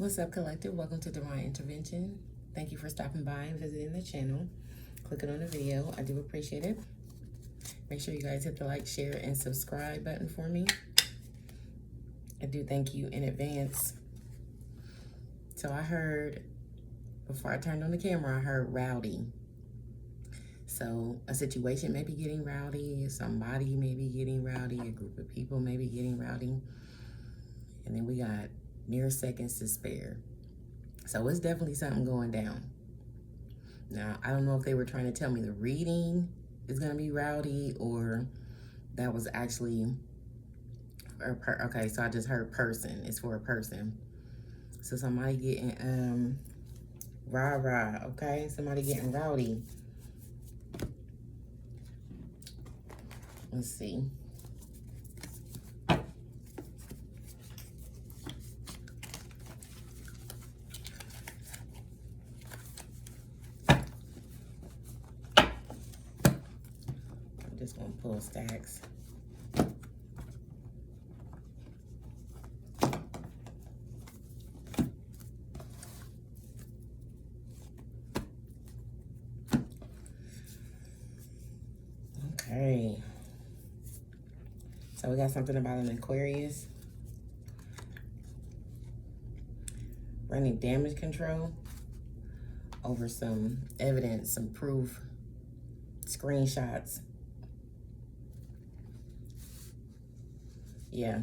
What's up, collective? Welcome to Divine Intervention. Thank you for stopping by and visiting the channel, clicking on the video. I do appreciate it. Make sure you guys hit the like, share, and subscribe button for me. I do thank you in advance. So I heard, before I turned on the camera, I heard rowdy. So a situation may be getting rowdy, somebody may be getting rowdy, a group of people may be getting rowdy. And then we got mere seconds to spare. So it's definitely something going down. Now, I don't know if they were trying to tell me the reading is going to be rowdy or that was actually, okay, so I just heard person. It's for a person. So somebody getting, rah-rah, okay? Somebody getting rowdy. Let's see. Just gonna pull stacks. Okay. So we got something about an Aquarius. Running damage control over some evidence, some proof, screenshots. Yeah,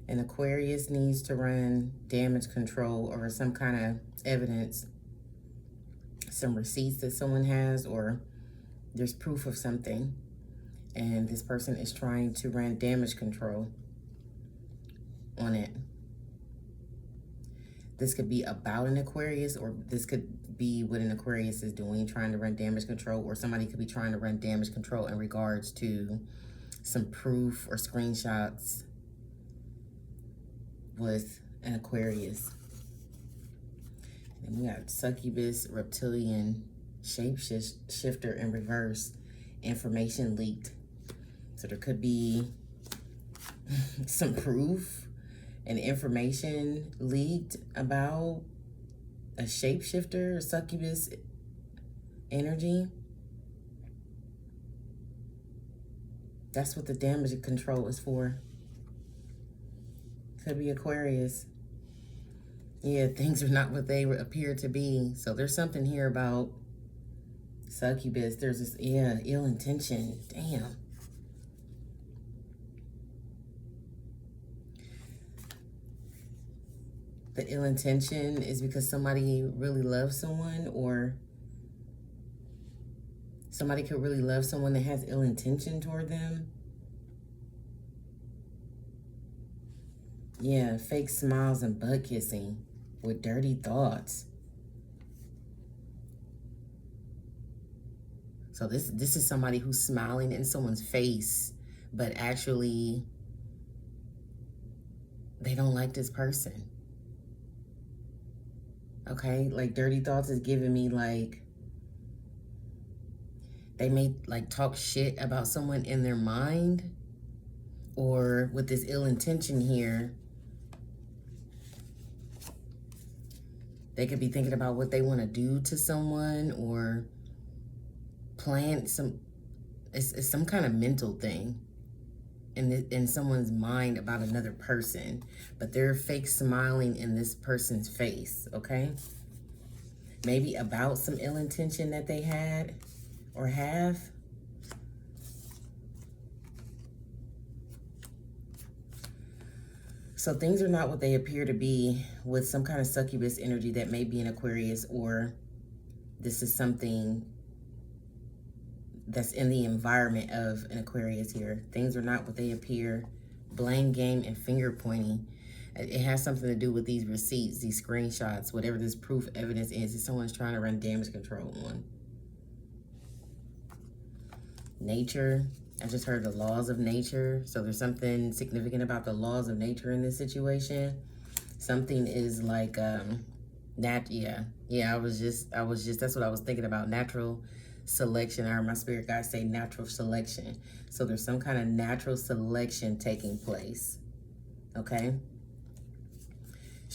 an Aquarius needs to run damage control or some kind of evidence, some receipts that someone has, or there's proof of something, and this person is trying to run damage control on it. This could be about an Aquarius, or this could be what an Aquarius is doing, trying to run damage control, or somebody could be trying to run damage control in regards to some proof or screenshots with an Aquarius. And we got succubus, reptilian, shapeshifter in reverse, information leaked. So there could be some proof and information leaked about a shapeshifter, succubus energy. That's what the damage control is for. Could be Aquarius. Yeah, things are not what they appear to be. So there's something here about succubus. There's this, yeah, ill intention. Damn. The ill intention is because somebody really loves someone, or somebody could really love someone that has ill intention toward them. Yeah, fake smiles and butt kissing with dirty thoughts. So this is somebody who's smiling in someone's face, but actually they don't like this person. Okay, like dirty thoughts is giving me like they may like talk shit about someone in their mind, or with this ill intention here, they could be thinking about what they want to do to someone or plan some, it's some kind of mental thing in someone's mind about another person, but they're fake smiling in this person's face, okay? Maybe about some ill intention that they had or have. So things are not what they appear to be with some kind of succubus energy that may be an Aquarius, or this is something that's in the environment of an Aquarius here. Things are not what they appear. Blame game and finger pointing. It has something to do with these receipts, these screenshots, whatever this proof evidence is that someone's trying to run damage control on. Nature. I just heard the laws of nature. So there's something significant about the laws of nature in this situation. Something is like, yeah, I was just, that's what I was thinking about. Natural selection. I heard my spirit guys say natural selection. So there's some kind of natural selection taking place. Okay.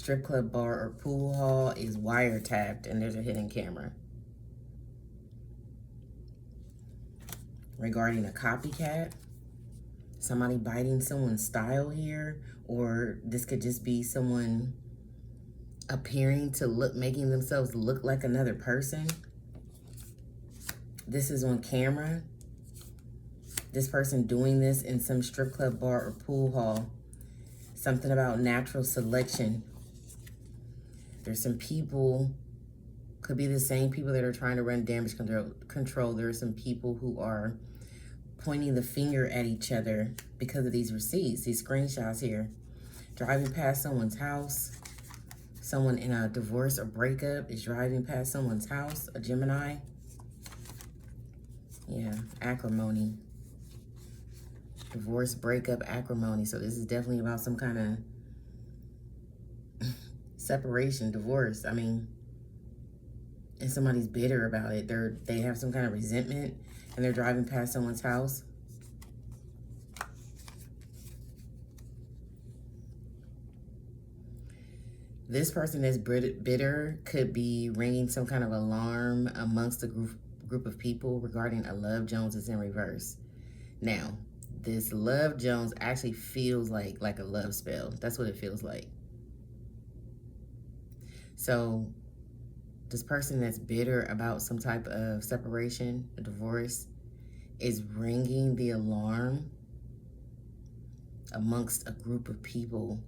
strip club, bar, or pool hall is wiretapped and there's a hidden camera. Regarding a copycat, somebody biting someone's style here, or this could just be someone appearing to look, making themselves look like another person. This is on camera. This person doing this in some strip club, bar, or pool hall. Something about natural selection. There's some people, could be the same people that are trying to run damage control. There are some people who are pointing the finger at each other because of these receipts, these screenshots here. Driving past someone's house. Someone in a divorce or breakup is driving past someone's house, a Gemini. Yeah, acrimony. Divorce, breakup, acrimony. So this is definitely about some kind of separation, divorce. I mean, and somebody's bitter about it. They have some kind of resentment and they're driving past someone's house. This person that's bitter could be ringing some kind of alarm amongst a group of people regarding a Love Jones is in reverse. Now, this Love Jones actually feels like a love spell. That's what it feels like. So this person that's bitter about some type of separation, a divorce, is ringing the alarm amongst a group of people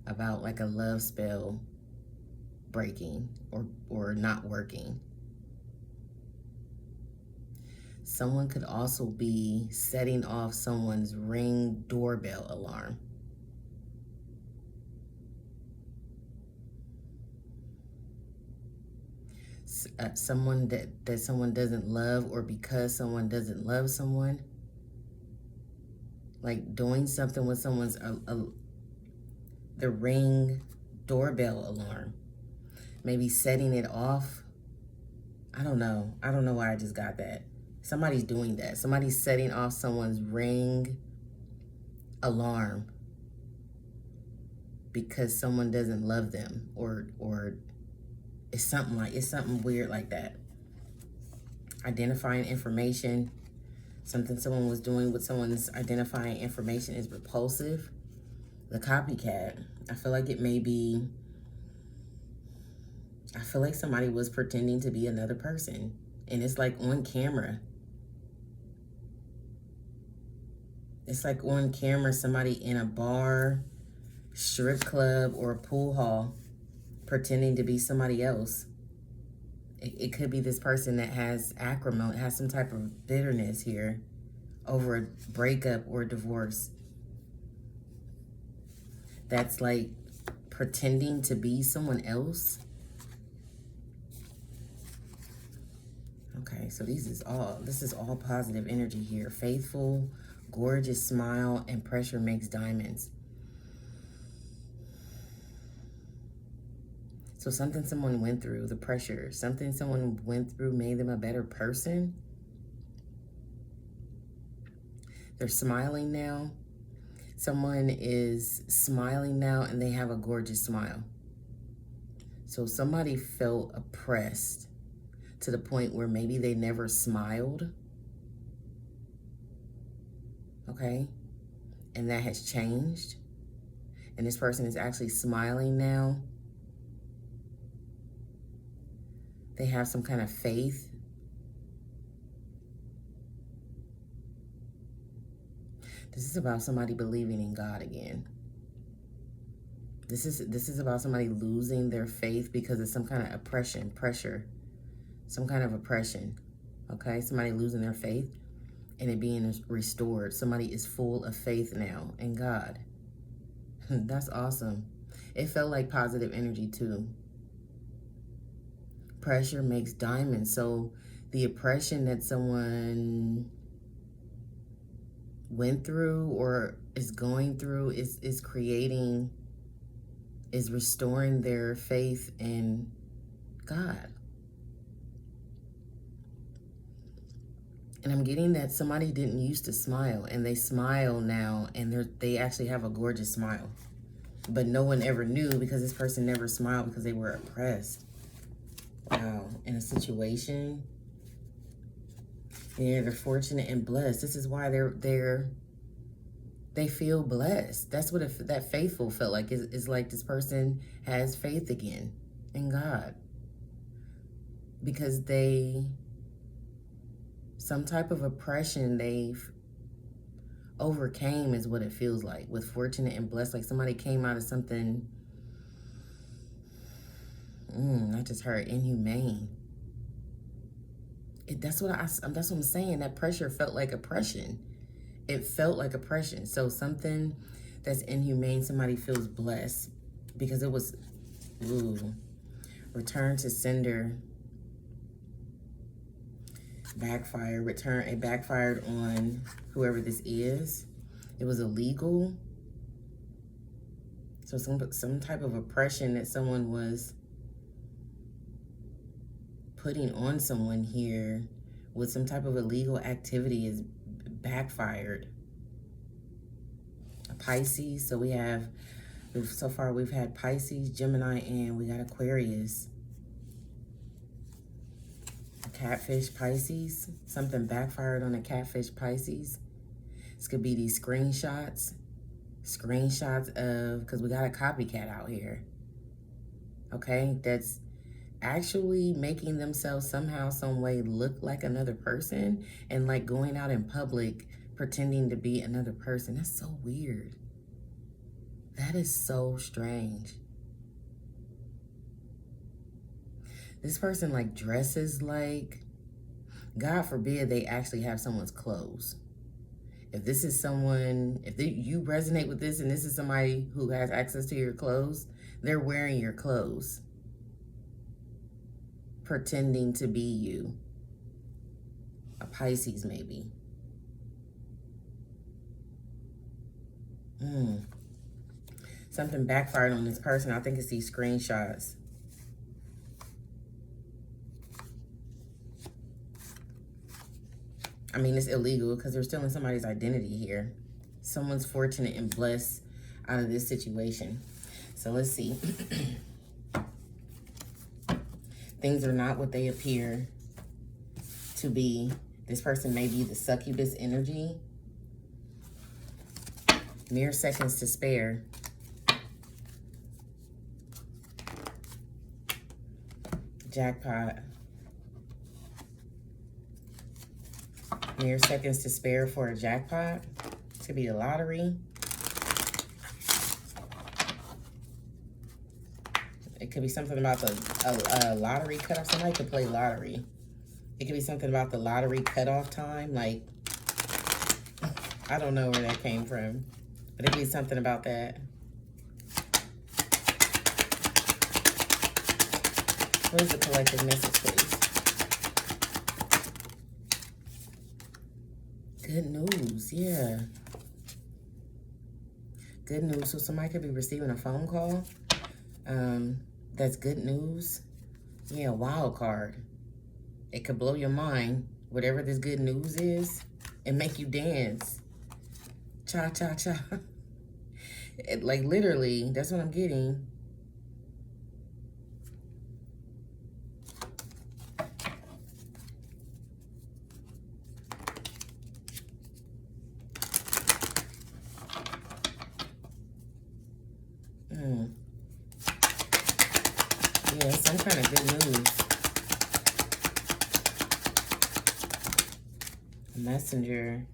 about like a love spell breaking or not working. Someone could also be setting off someone's Ring doorbell alarm. Someone that someone doesn't love, or because someone doesn't love someone, like doing something with someone's the Ring doorbell alarm, maybe setting it off. I don't know why I just got that. Somebody's doing that. Somebody's setting off someone's Ring alarm because someone doesn't love them, or it's something weird like that. Identifying information, something someone was doing with someone's identifying information is repulsive. The copycat, I feel like it may be, I feel like somebody was pretending to be another person, and it's like on camera. It's like on camera, somebody in a bar, strip club, or a pool hall pretending to be somebody else. It could be this person that has acrimony, has some type of bitterness here over a breakup or divorce. That's like pretending to be someone else. Okay, so this is all positive energy here. Faithful, gorgeous smile, and pressure makes diamonds. So something someone went through, the pressure, something someone went through made them a better person. They're smiling now. Someone is smiling now and they have a gorgeous smile. So somebody felt oppressed to the point where maybe they never smiled. Okay? And that has changed. And this person is actually smiling now. They have some kind of faith. This is about somebody believing in God again. This is about somebody losing their faith because of some kind of oppression, pressure, some kind of oppression. Okay, somebody losing their faith and it being restored. Somebody is full of faith now in God. That's awesome. It felt like positive energy too. Pressure makes diamonds. So the oppression that someone went through or is going through is restoring their faith in God. And I'm getting that somebody didn't used to smile and they smile now, and they actually have a gorgeous smile. but no one ever knew because this person never smiled because they were oppressed. Wow, in a situation. Yeah, they're fortunate and blessed. This is why they feel blessed. That's what that faithful felt like. Is like this person has faith again in God. Because some type of oppression they've overcame is what it feels like with fortunate and blessed. Like somebody came out of something, I just heard inhumane. That's what I'm saying. That pressure felt like oppression. It felt like oppression. So something that's inhumane, somebody feels blessed because it was, return to sender, backfire, it backfired on whoever this is. It was illegal. So some type of oppression that someone was putting on someone here with some type of illegal activity is backfired. A Pisces, so so far we've had Pisces, Gemini, and we got Aquarius. A catfish Pisces, something backfired on a catfish Pisces. This could be these screenshots of, because we got a copycat out here. Okay, that's actually making themselves somehow, some way look like another person and like going out in public pretending to be another person. That's so weird. That is so strange. This person like dresses like, God forbid they actually have someone's clothes. If this is someone, you resonate with this and this is somebody who has access to your clothes, they're wearing your clothes, pretending to be you. A Pisces, maybe. Something backfired on this person. I think it's these screenshots. I mean, it's illegal because they're stealing somebody's identity here. Someone's fortunate and blessed out of this situation. So let's see. Things are not what they appear to be. This person may be the succubus energy. Mere seconds to spare. Jackpot. Mere seconds to spare for a jackpot. This could be a lottery. It could be something about the lottery cutoff. Somebody could play lottery. It could be something about the lottery cutoff time. Like, I don't know where that came from. But it could be something about that. What is the collective message, please? Good news, yeah. Good news. So somebody could be receiving a phone call. That's good news. Yeah, wild card. It could blow your mind, whatever this good news is, and make you dance. Cha, cha, cha. Like, literally, that's what I'm getting. Yeah, some kind of good news. A messenger.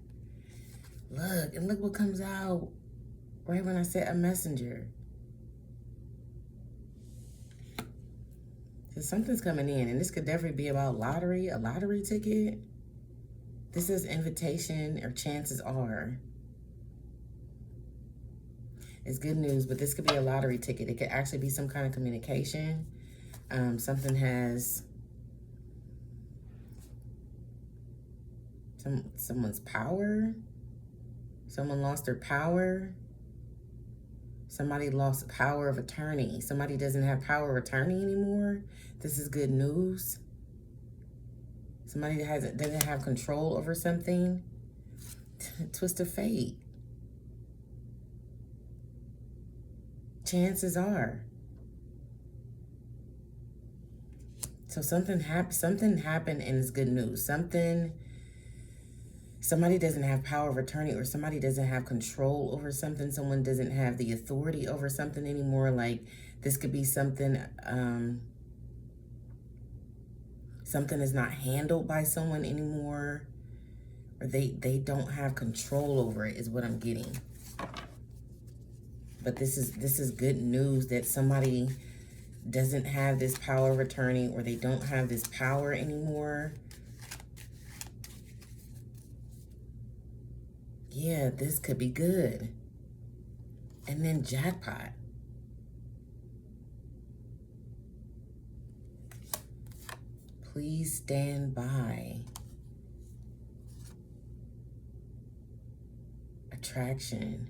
Look, and look what comes out right when I said a messenger. So something's coming in, and this could definitely be about lottery, a lottery ticket. This is invitation or chances are. It's good news, but this could be a lottery ticket. It could actually be some kind of communication. Something has someone's power. Someone lost their power. Somebody lost power of attorney. Somebody doesn't have power of attorney anymore. This is good news. Somebody that doesn't have control over something. Twist of fate. chances are. So something happened and it's good news. Somebody doesn't have power of attorney, or somebody doesn't have control over something. Someone doesn't have the authority over something anymore. Like this could be something, something is not handled by someone anymore, or they don't have control over it is what I'm getting. But this is good news that somebody doesn't have this power of attorney, or they don't have this power anymore. Yeah, this could be good. And then jackpot. Please stand by. Attraction.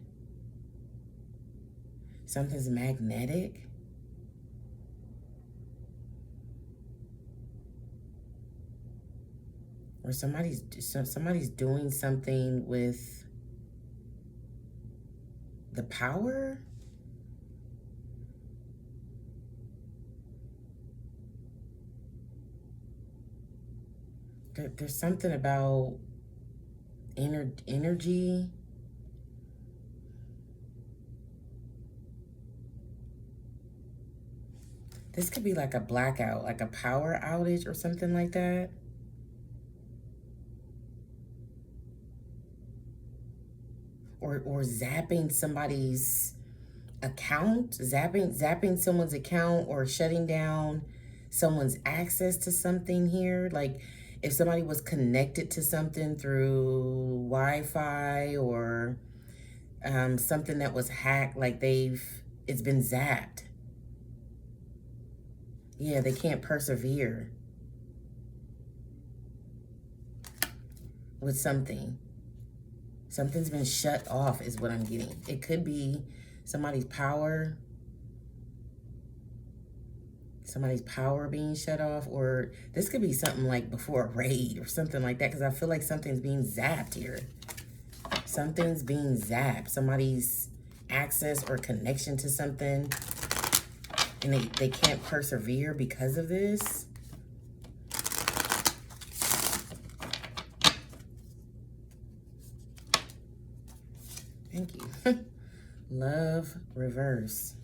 Something's magnetic. Or somebody's doing something with the power. There's something about energy. This could be like a blackout, like a power outage or something like that. Or zapping somebody's account, zapping someone's account, or shutting down someone's access to something here. Like if somebody was connected to something through Wi-Fi, or something that was hacked, like it's been zapped. Yeah, they can't persevere with something. Something's been shut off is what I'm getting. It could be somebody's power being shut off, or this could be something like before a raid or something like that, because I feel like something's being zapped here. Something's being zapped. Somebody's access or connection to something, and they can't persevere because of this. Thank you. Love reverse.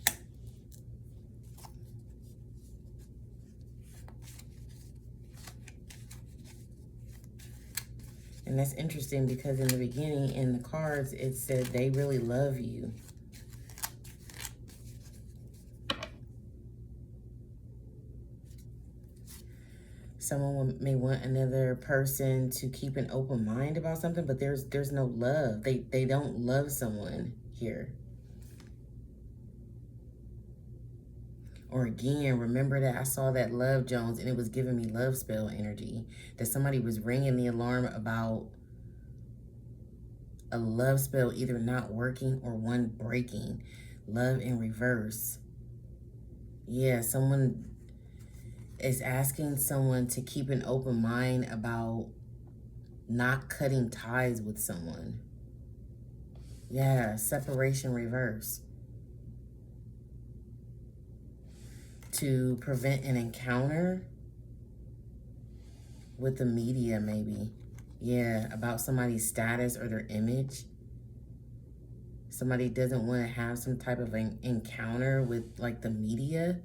And that's interesting because in the beginning in the cards, it said they really love you. Someone may want another person to keep an open mind about something, but there's no love. They don't love someone here. Or again, remember that I saw that Love Jones and it was giving me love spell energy. That somebody was ringing the alarm about a love spell either not working or one breaking. Love in reverse. Yeah, someone is asking someone to keep an open mind about not cutting ties with someone. Yeah, separation reverse. To prevent an encounter with the media, maybe. Yeah, about somebody's status or their image. Somebody doesn't want to have some type of an encounter with like the media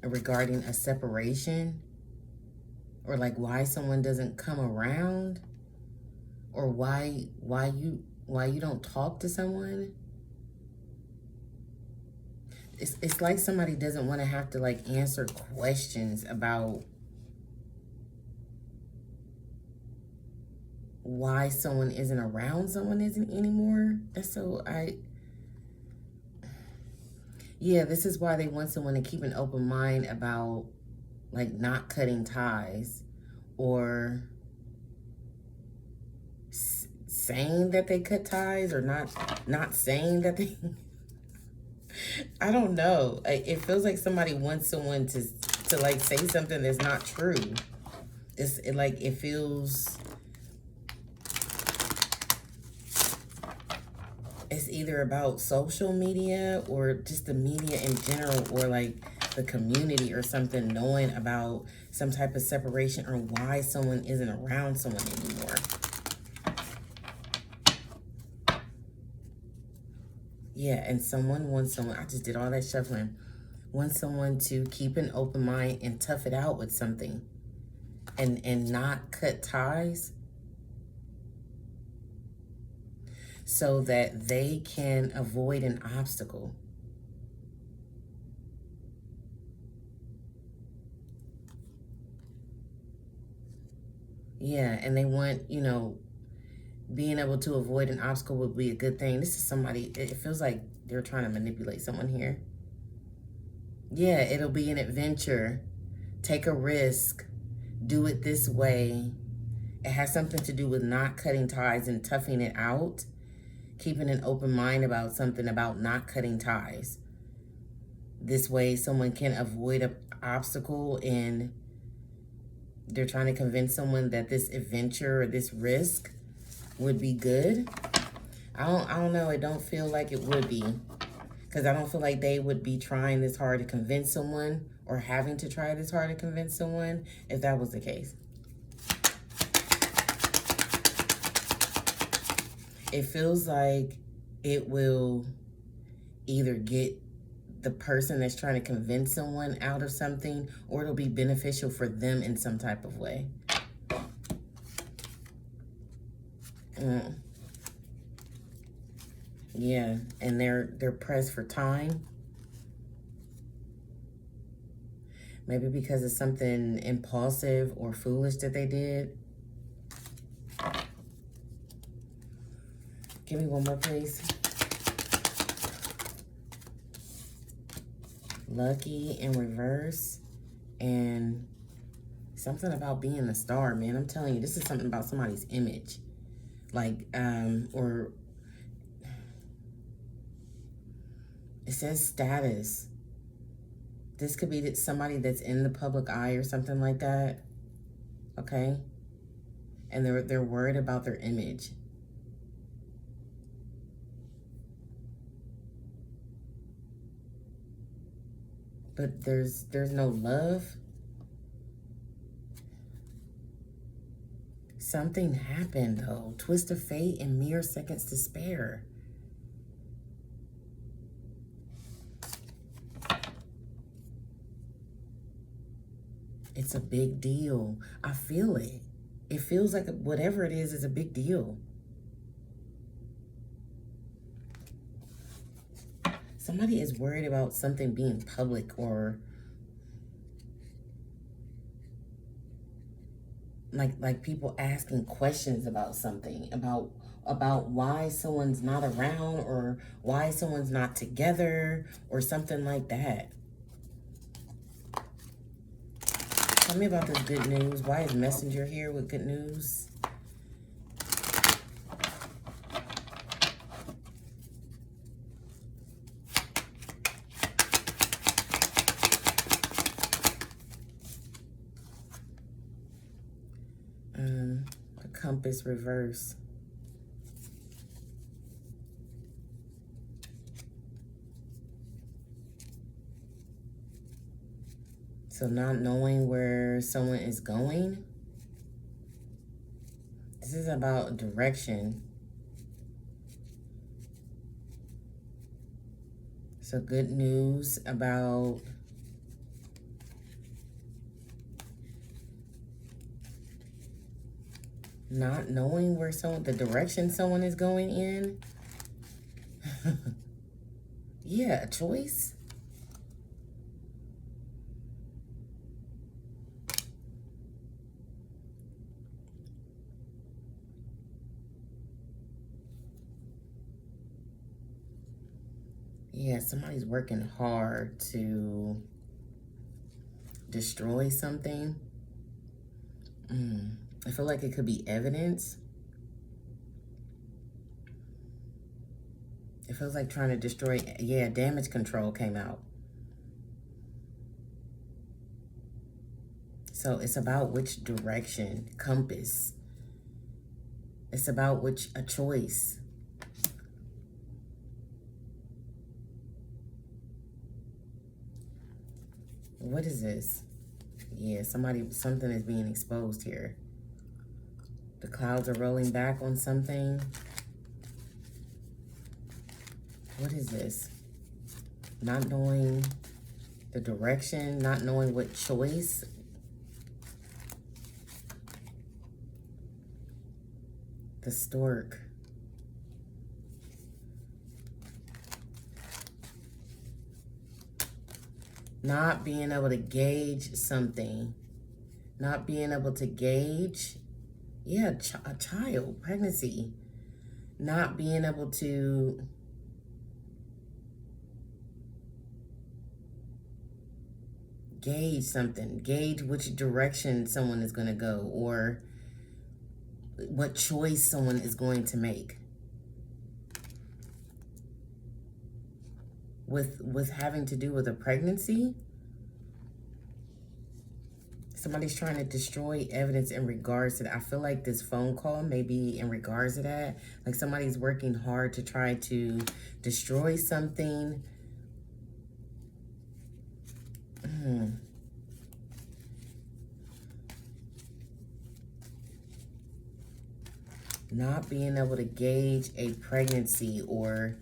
regarding a separation, or like why someone doesn't come around, or why you don't talk to someone. It's like somebody doesn't want to have to like answer questions about why someone isn't around someone isn't anymore. That's so yeah, this is why they want someone to keep an open mind about like not cutting ties, or saying that they cut ties, or not saying that they I don't know. It feels like somebody wants someone to like say something that's not true. It feels It's either about social media or just the media in general, or like the community or something, knowing about some type of separation or why someone isn't around someone anymore. Yeah, and someone wants someone, I just did all that shuffling, wants someone to keep an open mind and tough it out with something and not cut ties so that they can avoid an obstacle. Yeah, and they want, you know, being able to avoid an obstacle would be a good thing. This is somebody, it feels like they're trying to manipulate someone here. Yeah, it'll be an adventure. Take a risk. Do it this way. It has something to do with not cutting ties and toughing it out. Keeping an open mind about something, about not cutting ties. This way someone can avoid an obstacle, and they're trying to convince someone that this adventure or this risk would be good. I don't know. It don't feel like it would be, because I don't feel like they would be trying this hard to convince someone, or having to try this hard to convince someone if that was the case. It feels like it will either get the person that's trying to convince someone out of something, or it'll be beneficial for them in some type of way. Yeah, and they're pressed for time. Maybe because of something impulsive or foolish that they did. Give me one more, please. Lucky in reverse, and something about being a star, man. I'm telling you, this is something about somebody's image. Like, or it says status. This could be somebody that's in the public eye or something like that. Okay? And they're worried about their image. But there's no love. Something happened though. Twist of fate and mere seconds to spare. It's a big deal. I feel it. It feels like whatever it is a big deal. Somebody is worried about something being public, or like people asking questions about something, about why someone's not around, or why someone's not together, or something like that. Tell me about this good news. Why is Messenger here with good news? A compass reverse. So not knowing where someone is going. This is about direction. So good news about not knowing where the direction someone is going in. Yeah, a choice. Yeah, somebody's working hard to destroy something. I feel like it could be evidence. It feels like trying to destroy, yeah, damage control came out. So it's about which direction, compass. It's about a choice. What is this? Yeah, something is being exposed here. The clouds are rolling back on something. What is this? Not knowing the direction, not knowing what choice. The stork. Not being able to gauge something. Not being able to gauge, yeah, a child, pregnancy. Not being able to gauge something, gauge which direction someone is going to go, or what choice someone is going to make. With having to do with a pregnancy, somebody's trying to destroy evidence in regards to that. I feel like this phone call may be in regards to that. Like somebody's working hard to try to destroy something. Not being able to gauge a pregnancy or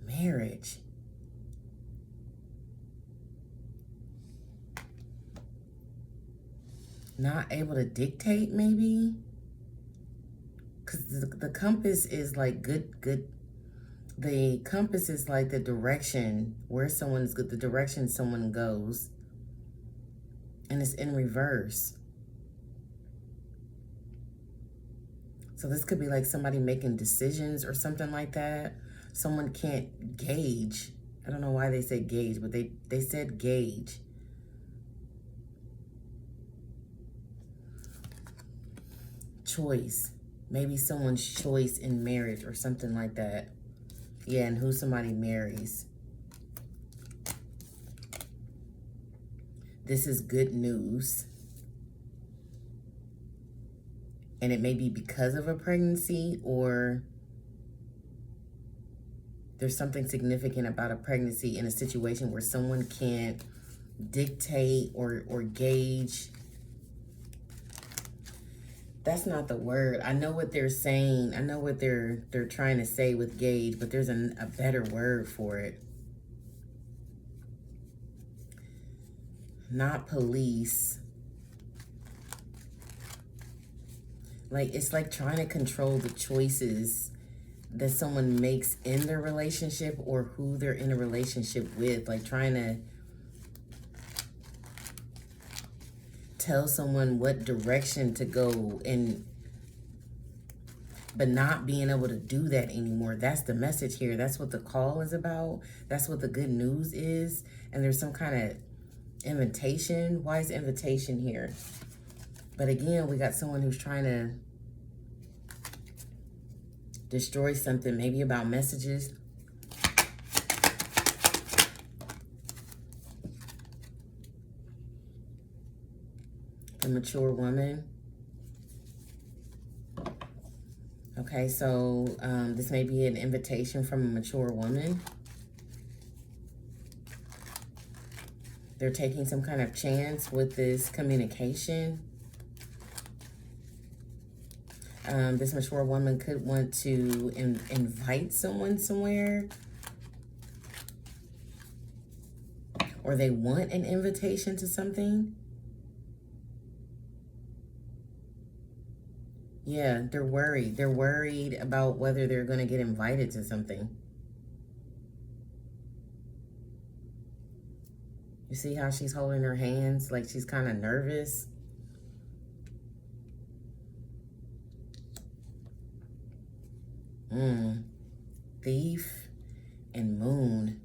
marriage. Not able to dictate, maybe? Because the compass is like good. The compass is like the direction where someone's good, the direction someone goes. And it's in reverse. So this could be like somebody making decisions or something like that. Someone can't gauge. I don't know why they said gauge, but they said gauge. Choice. Maybe someone's choice in marriage or something like that. Yeah, and who somebody marries. This is good news. And it may be because of a pregnancy, or there's something significant about a pregnancy in a situation where someone can't dictate or gauge. That's not the word. I know what they're saying. I know what they're trying to say with gauge, but there's a better word for it. Not police. Like, it's like trying to control the choices that someone makes in their relationship or who they're in a relationship with. Like trying to tell someone what direction to go, but not being able to do that anymore. That's the message here. That's what the call is about. That's what the good news is. And there's some kind of invitation. Why is invitation here? But again, we got someone who's trying to destroy something, maybe about messages. A mature woman. Okay, so this may be an invitation from a mature woman. They're taking some kind of chance with this communication. This mature woman could want to invite someone somewhere. Or they want an invitation to something. Yeah, they're worried. They're worried about whether they're going to get invited to something. You see how she's holding her hands like she's kind of nervous? Thief and moon.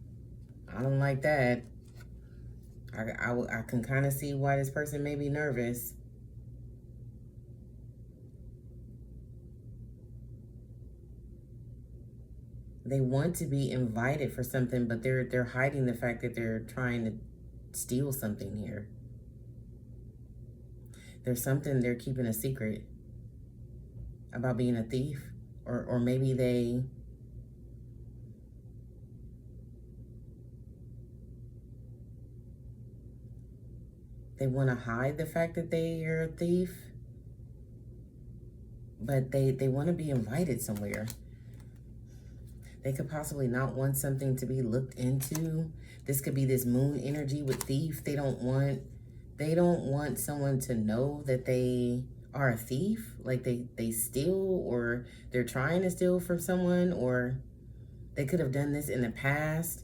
I don't like that. I can kind of see why this person may be nervous. They want to be invited for something, but they're hiding the fact that they're trying to steal something here. There's something they're keeping a secret about being a thief, or maybe they They want to hide the fact that they are a thief, but they want to be invited somewhere. They could possibly not want something to be looked into. This could be this moon energy with thief. They don't want someone to know that they are a thief, like they steal, or they're trying to steal from someone, or they could have done this in the past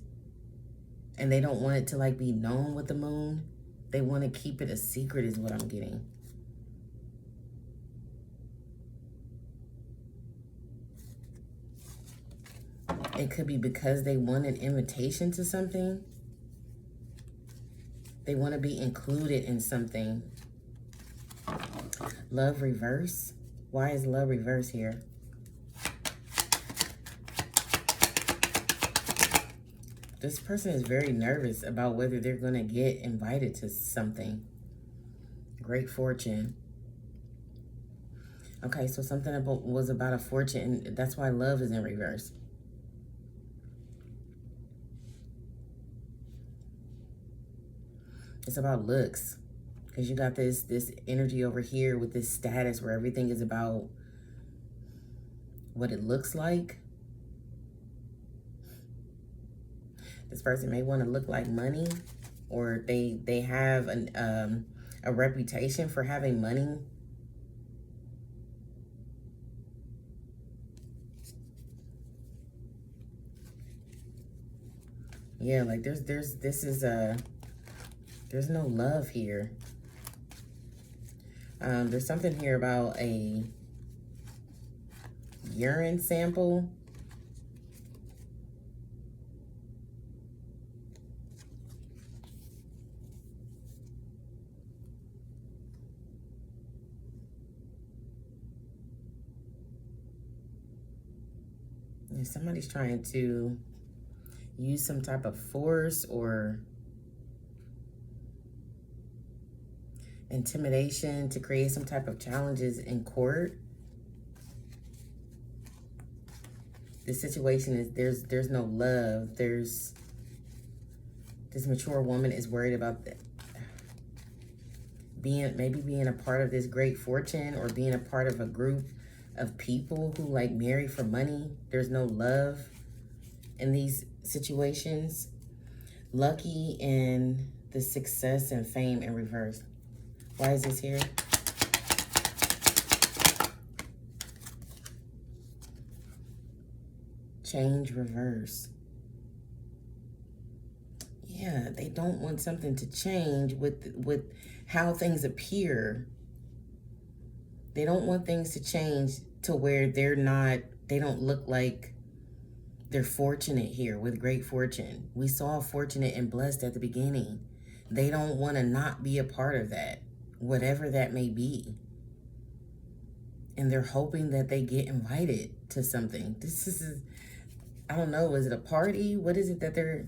and they don't want it to like be known with the moon. They want to keep it a secret is what I'm getting. It could be because they want an invitation to something. They want to be included in something. Love reverse. Why is love reverse here? This person is very nervous about whether they're going to get invited to something. Great fortune. Okay, so something was about a fortune. That's why love is in reverse. It's about looks, because you got this energy over here with this status where everything is about what it looks like. This person may want to look like money, or they have a reputation for having money. Yeah, like there's no love here. There's something here about a urine sample. And somebody's trying to use some type of force or intimidation to create some type of challenges in court. This situation is there's no love. This mature woman is worried about maybe being a part of this great fortune, or being a part of a group of people who like marry for money. There's no love in these situations. Lucky in the success and fame in reverse. Why is this here? Change reverse. Yeah, they don't want something to change with how things appear. They don't want things to change to where they don't look like they're fortunate here with great fortune. We saw fortunate and blessed at the beginning. They don't want to not be a part of that, whatever that may be. And they're hoping that they get invited to something. This is, I don't know, is it a party? What is it that they're,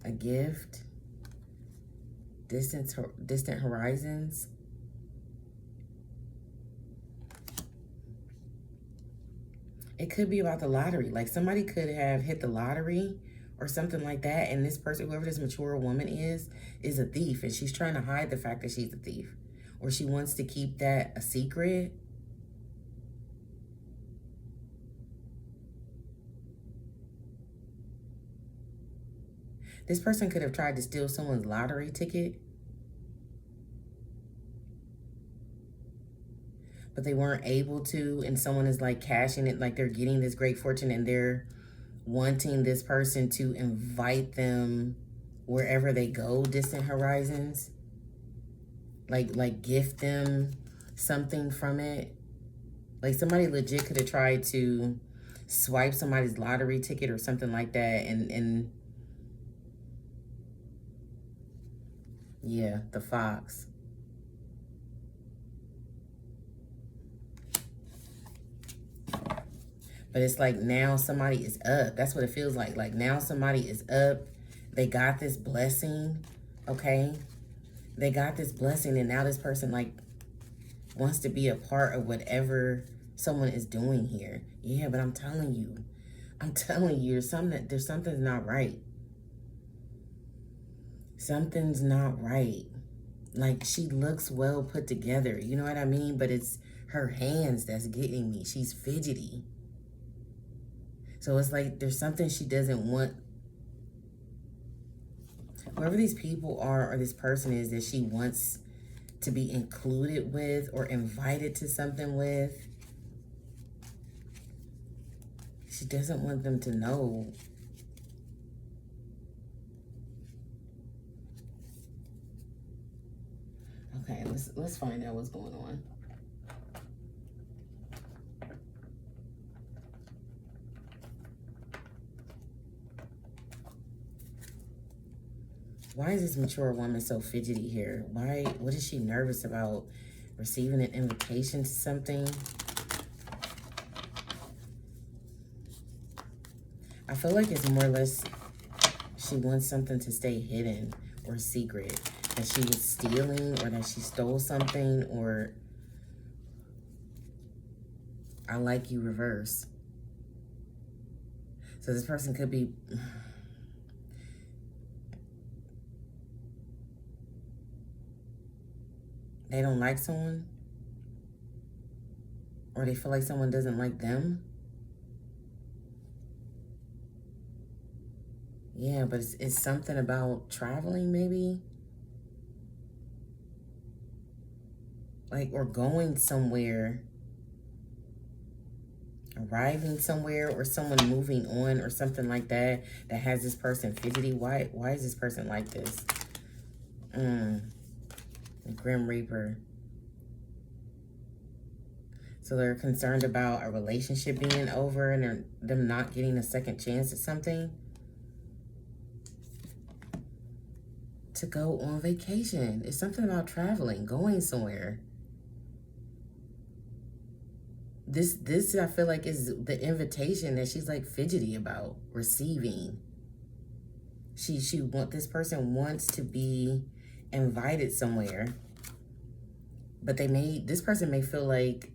a gift? Distant horizons? It could be about the lottery. Like somebody could have hit the lottery or something like that. And this person, whoever this mature woman is a thief. And she's trying to hide the fact that she's a thief. Or she wants to keep that a secret. This person could have tried to steal someone's lottery ticket, but they weren't able to, and someone is like cashing it, like they're getting this great fortune and they're wanting this person to invite them wherever they go, distant horizons, like gift them something from it. Like somebody legit could have tried to swipe somebody's lottery ticket or something like that, and yeah, the fox. But it's like now somebody is up. That's what it feels like. Like now somebody is up. They got this blessing, okay? They got this blessing, and now this person like wants to be a part of whatever someone is doing here. Yeah, but I'm telling you, there's something's not right. Something's not right. Like, she looks well put together. You know what I mean? But it's her hands that's getting me. She's fidgety. So it's like there's something she doesn't want. Whoever these people are or this person is that she wants to be included with or invited to something with, she doesn't want them to know. Okay, let's find out what's going on. Why is this mature woman so fidgety here? What is she nervous about? Receiving an invitation to something? I feel like it's more or less she wants something to stay hidden or secret. That she was stealing or that she stole something, or I like you reverse. So this person could be... They don't like someone, or they feel like someone doesn't like them. Yeah, but it's something about traveling, maybe, like, or going somewhere, arriving somewhere, or someone moving on, or something like that has this person fidgety. Why is this person like this? The Grim Reaper. So they're concerned about a relationship being over and them not getting a second chance at something. To go on vacation. It's something about traveling, going somewhere. This I feel like is the invitation that she's like fidgety about receiving. This person wants to be invited somewhere, but this person may feel like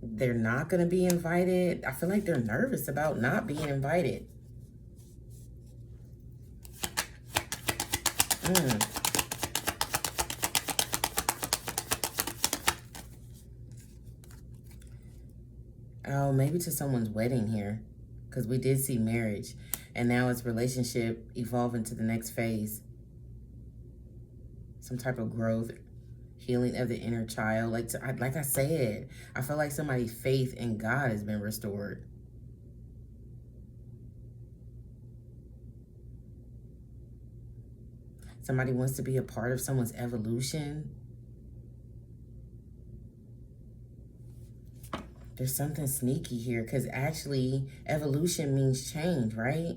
they're not going to be invited. I feel like they're nervous about not being invited. Oh, maybe to someone's wedding here, because we did see marriage, and now it's relationship evolving to the next phase. Some type of growth, healing of the inner child. Like I said, I feel like somebody's faith in God has been restored. Somebody wants to be a part of someone's evolution. There's something sneaky here, because actually evolution means change, right?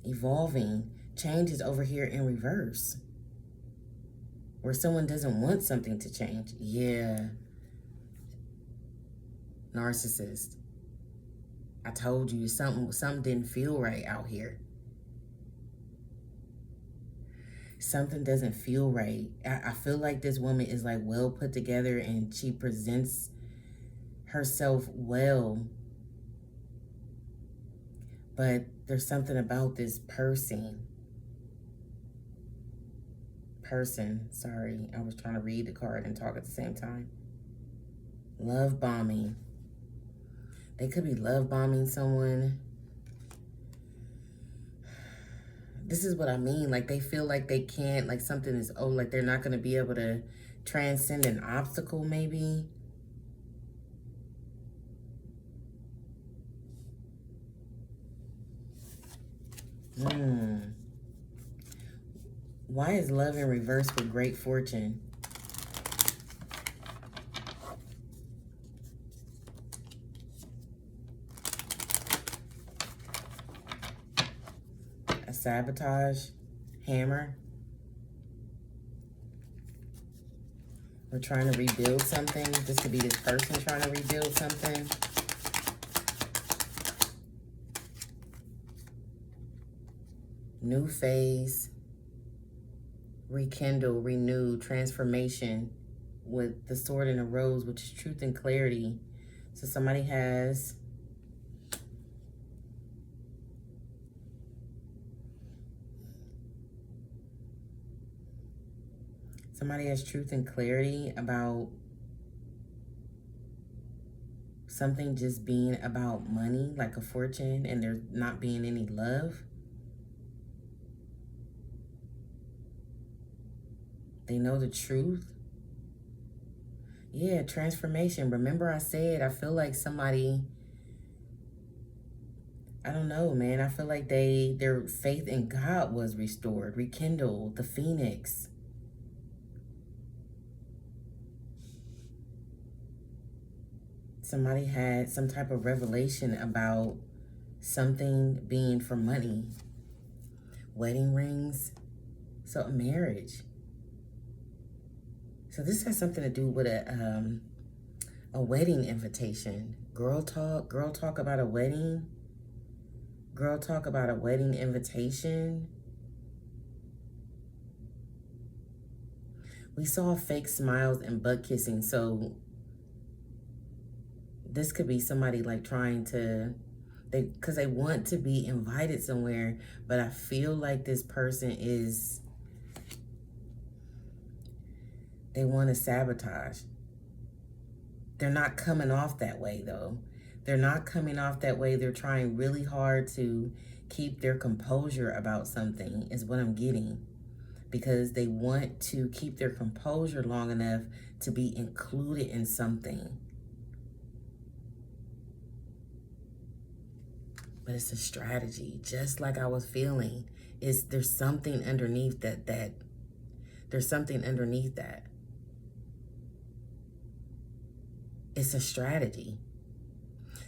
Evolving. Change is over here in reverse, where someone doesn't want something to change. Yeah. Narcissist. I told you something didn't feel right out here. Something doesn't feel right. I feel like this woman is like well put together and she presents herself well. But there's something about this person. Sorry, I was trying to read the card and talk at the same time. Love bombing. They could be love bombing someone. This is what I mean. Like, they feel like they can't, like something is, like they're not going to be able to transcend an obstacle, maybe. Why is love in reverse with great fortune? A sabotage, hammer. We're trying to rebuild something. This could be this person trying to rebuild something. New phase. Rekindle, renew, transformation with the sword and the rose, which is truth and clarity. So somebody has Somebody has truth and clarity about something just being about money, like a fortune, and there not being any love. They know the truth. Yeah, transformation. Remember I said, I feel like somebody, I don't know, man. I feel like their faith in God was restored, rekindled, the phoenix. Somebody had some type of revelation about something being for money. Wedding rings. So a marriage. So this has something to do with a wedding invitation. Girl talk about a wedding. Girl talk about a wedding invitation. We saw fake smiles and butt kissing. So this could be somebody like trying to, because they want to be invited somewhere, but I feel like this person is, they want to sabotage. They're not coming off that way though. They're not coming off that way. They're trying really hard to keep their composure about something is what I'm getting. Because they want to keep their composure long enough to be included in something. But it's a strategy, just like I was feeling. There's something underneath that. There's something underneath that. It's a strategy.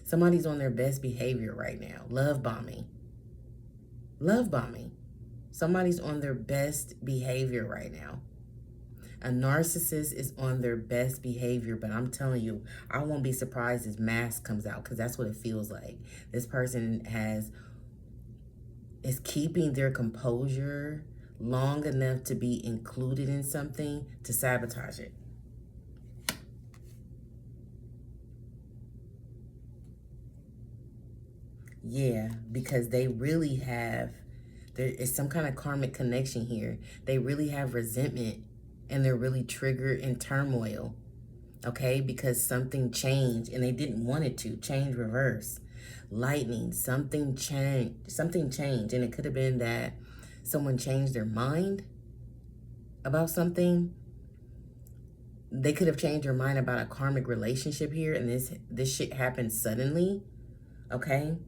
Somebody's on their best behavior right now. Love bombing. Love bombing. Somebody's on their best behavior right now. A narcissist is on their best behavior, but I'm telling you, I won't be surprised as mask comes out, because that's what it feels like. This person is keeping their composure long enough to be included in something to sabotage it. Yeah, because they really have, there is some kind of karmic connection here. They really have resentment and they're really triggered in turmoil, okay? Because something changed and they didn't want it to. Change reverse. Lightning, something changed. And it could have been that someone changed their mind about something. They could have changed their mind about a karmic relationship here, and this shit happened suddenly, okay?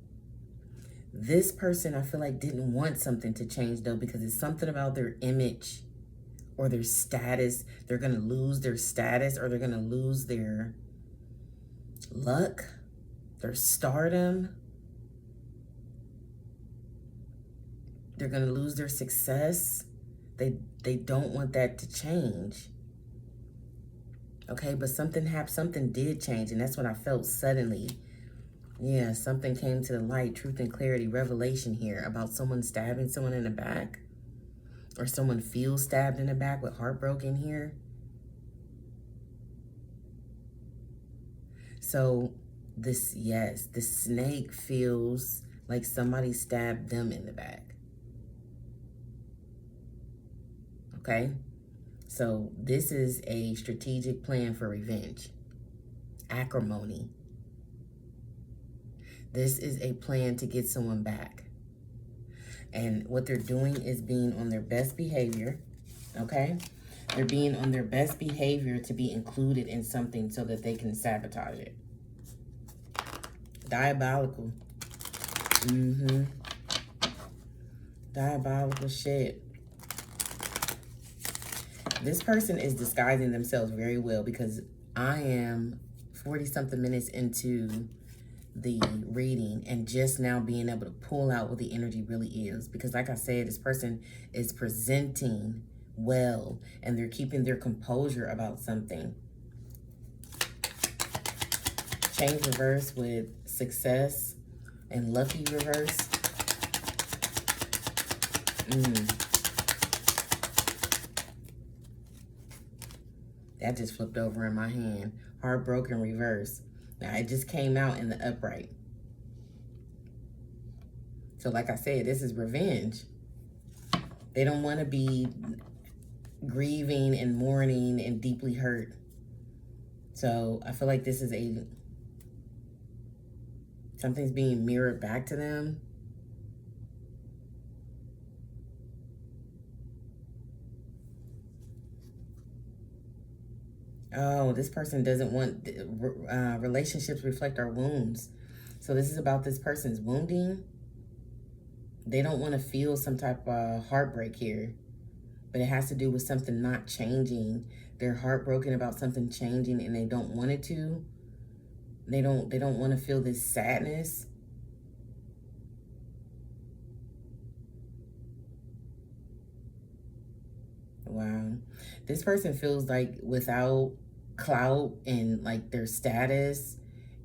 This person, I feel like, didn't want something to change though, because it's something about their image or their status. They're going to lose their status, or they're going to lose their luck, their stardom. They're going to lose their success. They don't want that to change. Okay, but something happened, something did change, and that's what I felt suddenly. Yeah, something came to the light, truth and clarity, revelation here about someone stabbing someone in the back, or someone feels stabbed in the back with heartbroken here. So this snake feels like somebody stabbed them in the back. Okay? So this is a strategic plan for revenge. Acrimony. This is a plan to get someone back. And what they're doing is being on their best behavior, okay? They're being on their best behavior to be included in something so that they can sabotage it. Diabolical. Diabolical shit. This person is disguising themselves very well, because I am 40-something minutes into the reading and just now being able to pull out what the energy really is. Because like I said, this person is presenting well and they're keeping their composure about something. Change reverse with success and lucky reverse. That just flipped over in my hand. Heartbroken reverse. Now, it just came out in the upright. So like I said, this is revenge. They don't want to be grieving and mourning and deeply hurt. So I feel like this is something's being mirrored back to them. Oh, this person doesn't want relationships reflect our wounds. So this is about this person's wounding. They don't want to feel some type of heartbreak here, but it has to do with something not changing. They're heartbroken about something changing and they don't want it to. They don't want to feel this sadness. Wow. This person feels like without clout and like their status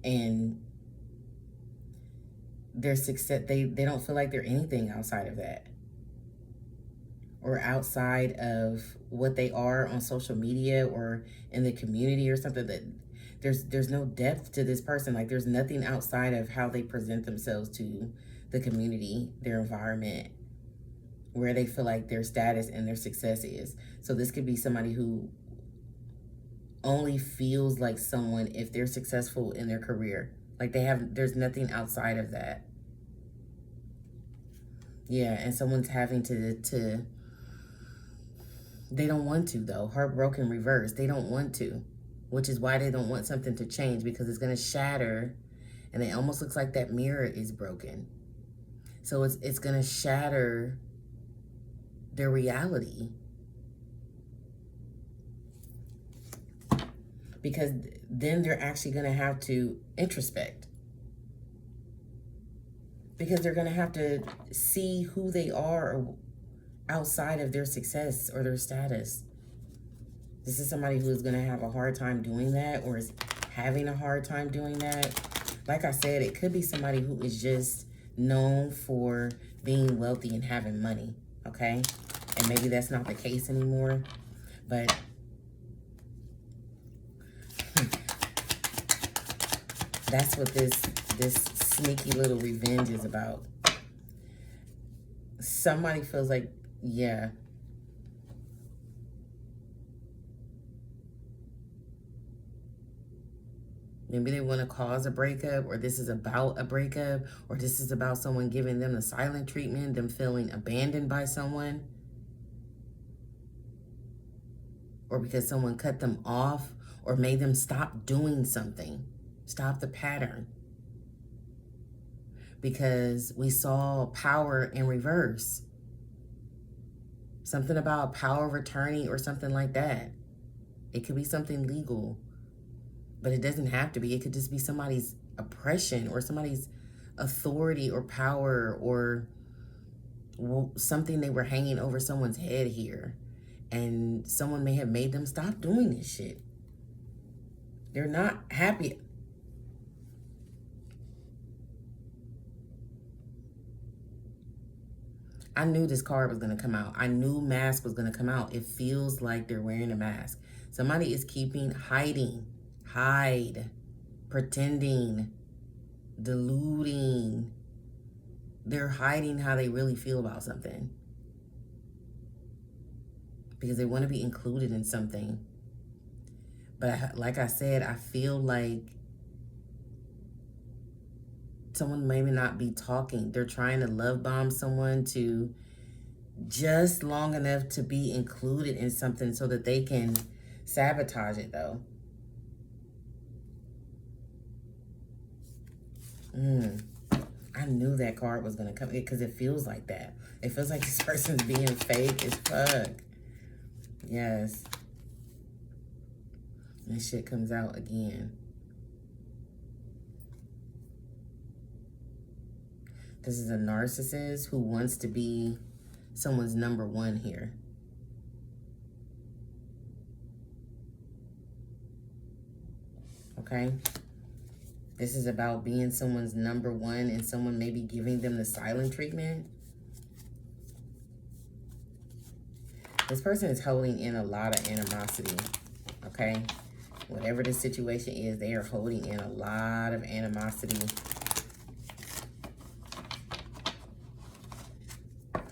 and their success, they don't feel like they're anything outside of that, or outside of what they are on social media or in the community or something. That there's no depth to this person. Like there's nothing outside of how they present themselves to the community, their environment, where they feel like their status and their success is. So this could be somebody who only feels like someone if they're successful in their career. Like there's nothing outside of that. Yeah, and someone's having to they don't want to though. Heartbroken reverse. They don't want to, which is why they don't want something to change, because it's going to shatter, and it almost looks like that mirror is broken. So it's going to shatter their reality. Because then they're actually going to have to introspect. Because they're going to have to see who they are outside of their success or their status. This is somebody who is going to have a hard time doing that, or is having a hard time doing that. Like I said, it could be somebody who is just known for being wealthy and having money, okay? And maybe that's not the case anymore, but that's what this sneaky little revenge is about. Somebody feels like, yeah, maybe they want to cause a breakup, or this is about a breakup, or this is about someone giving them the silent treatment, them feeling abandoned by someone, or because someone cut them off or made them stop doing something, stop the pattern. Because we saw power in reverse. Something about power of attorney or something like that. It could be something legal, but it doesn't have to be. It could just be somebody's oppression or somebody's authority or power, or something they were hanging over someone's head here. And someone may have made them stop doing this shit. They're not happy. I knew this card was going to come out. I knew mask was going to come out. It feels like they're wearing a mask. Somebody is hiding, pretending, deluding. They're hiding how they really feel about something, because they want to be included in something. But like I said, I feel like someone maybe not be talking. They're trying to love bomb someone to just long enough to be included in something so that they can sabotage it though. I knew that card was going to come, because it feels like that. It feels like this person's being fake as fuck. Yes. And shit comes out again. This is a narcissist who wants to be someone's number one here. Okay? This is about being someone's number one, and someone maybe giving them the silent treatment. This person is holding in a lot of animosity. Okay? Whatever the situation is, they are holding in a lot of animosity.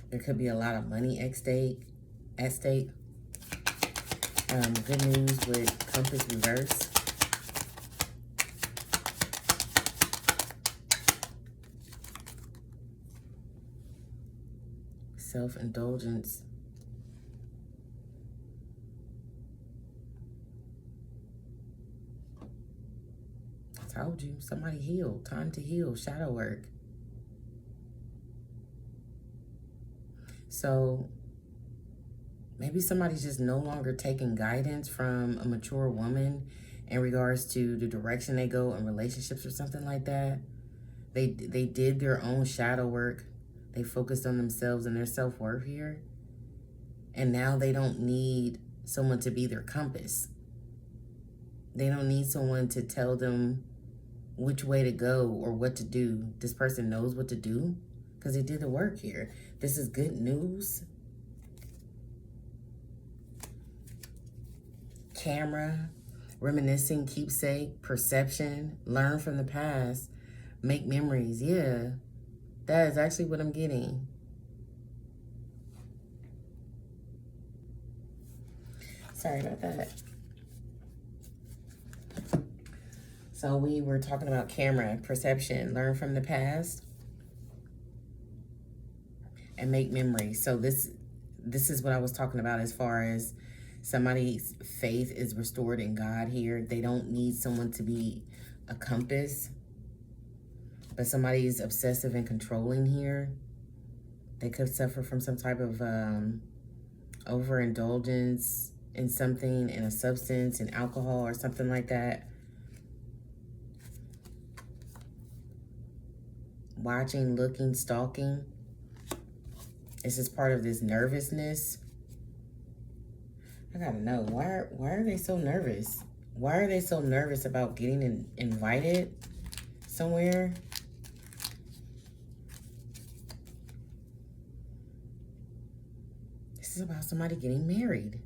There could be a lot of money at stake. Good news with compass reverse. Self-indulgence. I told you, somebody healed. Time to heal. Shadow work. So maybe somebody's just no longer taking guidance from a mature woman in regards to the direction they go in relationships or something like that. They did their own shadow work. They focused on themselves and their self-worth here. And now they don't need someone to be their compass. They don't need someone to tell them which way to go or what to do. This person knows what to do because they did the work here. This is good news. Camera, reminiscing, keepsake, perception, learn from the past, make memories. Yeah, that is actually what I'm getting. Sorry about that. So we were talking about camera, perception, learn from the past, and make memories. So this is what I was talking about as far as somebody's faith is restored in God here. They don't need someone to be a compass, but somebody's obsessive and controlling here. They could suffer from some type of overindulgence in something, in a substance, in alcohol or something like that. Watching, looking, stalking. This is part of this nervousness. I gotta know, why are they so nervous? Why are they so nervous about getting invited somewhere? This is about somebody getting married.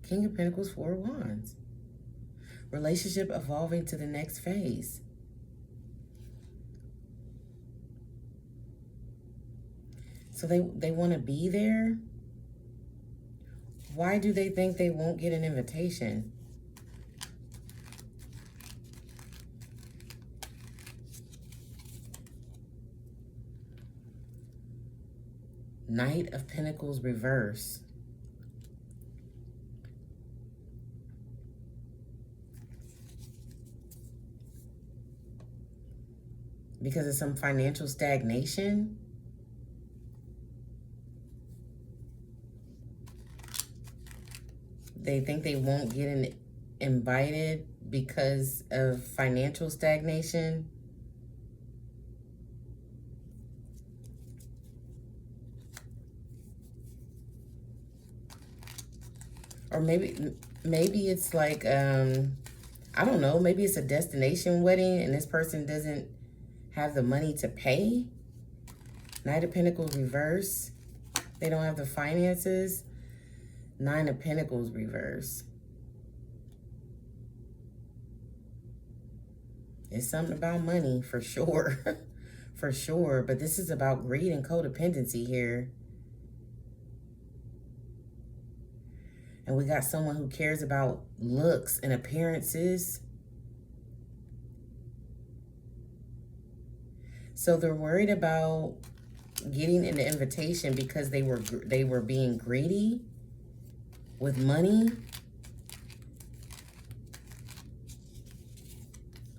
King of Pentacles, Four of Wands. Relationship evolving to the next phase. So they want to be there. Why do they think they won't get an invitation? Knight of Pentacles reverse. Because of some financial stagnation. They think they won't get invited because of financial stagnation. Or maybe it's like, I don't know, maybe it's a destination wedding and this person doesn't have the money to pay. Knight of Pentacles reverse. They don't have the finances. Nine of Pentacles reverse. It's something about money for sure. For sure. But this is about greed and codependency here. And we got someone who cares about looks and appearances. So they're worried about getting an invitation because they were being greedy with money,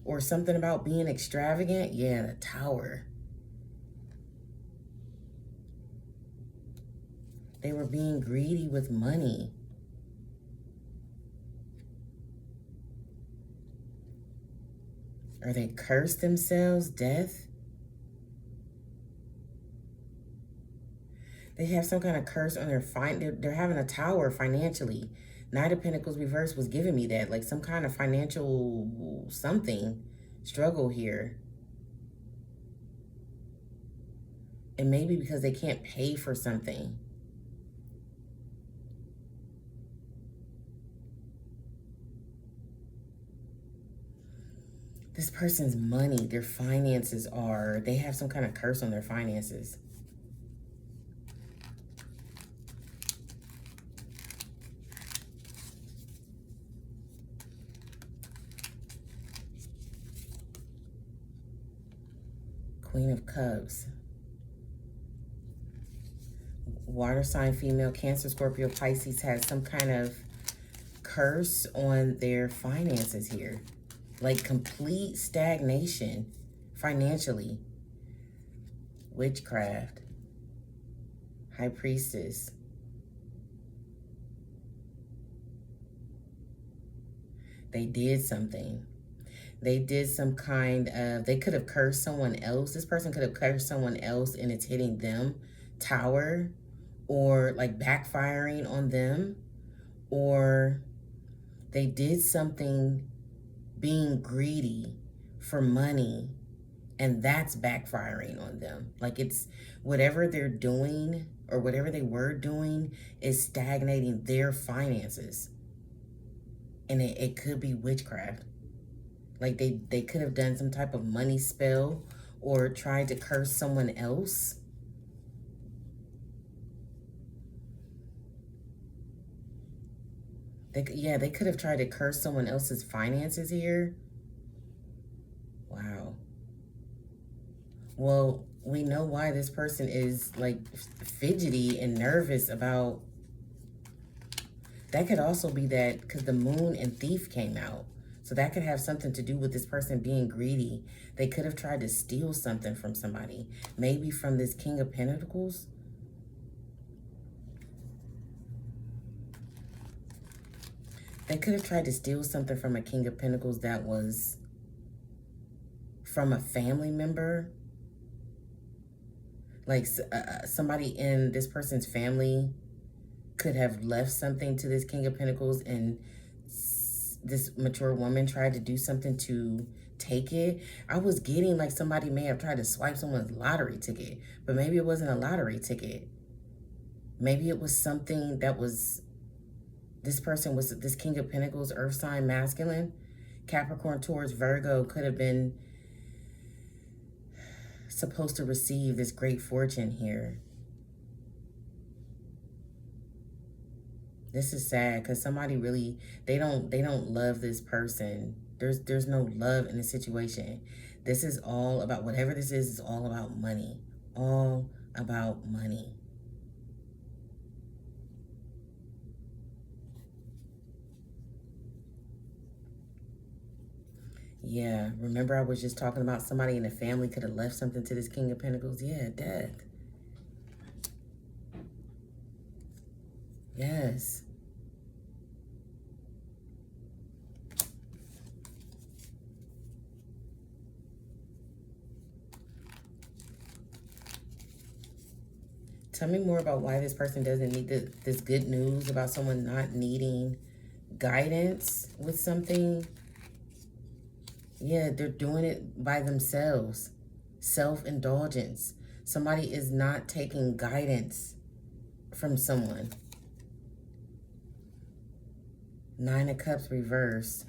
or something about being extravagant. Yeah, the Tower. They were being greedy with money. Or they cursed themselves, death. They have some kind of curse on their they're having a tower financially. Knight of Pentacles reverse was giving me that, like some kind of financial something struggle here. And maybe because they can't pay for something. This person's money, their finances they have some kind of curse on their finances. Queen of Cups. Water sign female, Cancer, Scorpio, Pisces has some kind of curse on their finances here. Like complete stagnation financially. Witchcraft. High Priestess. They did something. They did some kind of, they could have cursed someone else. This person could have cursed someone else and it's hitting them. Tower, or like backfiring on them. Or they did something being greedy for money and that's backfiring on them. Like it's whatever they're doing or whatever they were doing is stagnating their finances. And it could be witchcraft. Like they could have done some type of money spell or tried to curse someone else. They could have tried to curse someone else's finances here. Wow. Well, we know why this person is like fidgety and nervous about. That could also be that because the Moon and Thief came out. So that could have something to do with this person being greedy. They could have tried to steal something from somebody. Maybe from this King of Pentacles. They could have tried to steal something from a King of Pentacles that was from a family member. Like somebody in this person's family could have left something to this King of Pentacles and this mature woman tried to do something to take it. I was getting like somebody may have tried to swipe someone's lottery ticket, but maybe it wasn't a lottery ticket. Maybe it was something that was, this person was this King of Pentacles, earth sign, masculine. Capricorn, Taurus, Virgo could have been supposed to receive this great fortune here. This is sad because somebody really, they don't love this person. There's no love in the situation. This is all about, whatever this is all about money. All about money. Yeah, remember I was just talking about somebody in the family could have left something to this King of Pentacles? Yeah, death. Yes. Tell me more about why this person doesn't need this good news about someone not needing guidance with something. Yeah, they're doing it by themselves. Self-indulgence. Somebody is not taking guidance from someone. Nine of Cups reversed.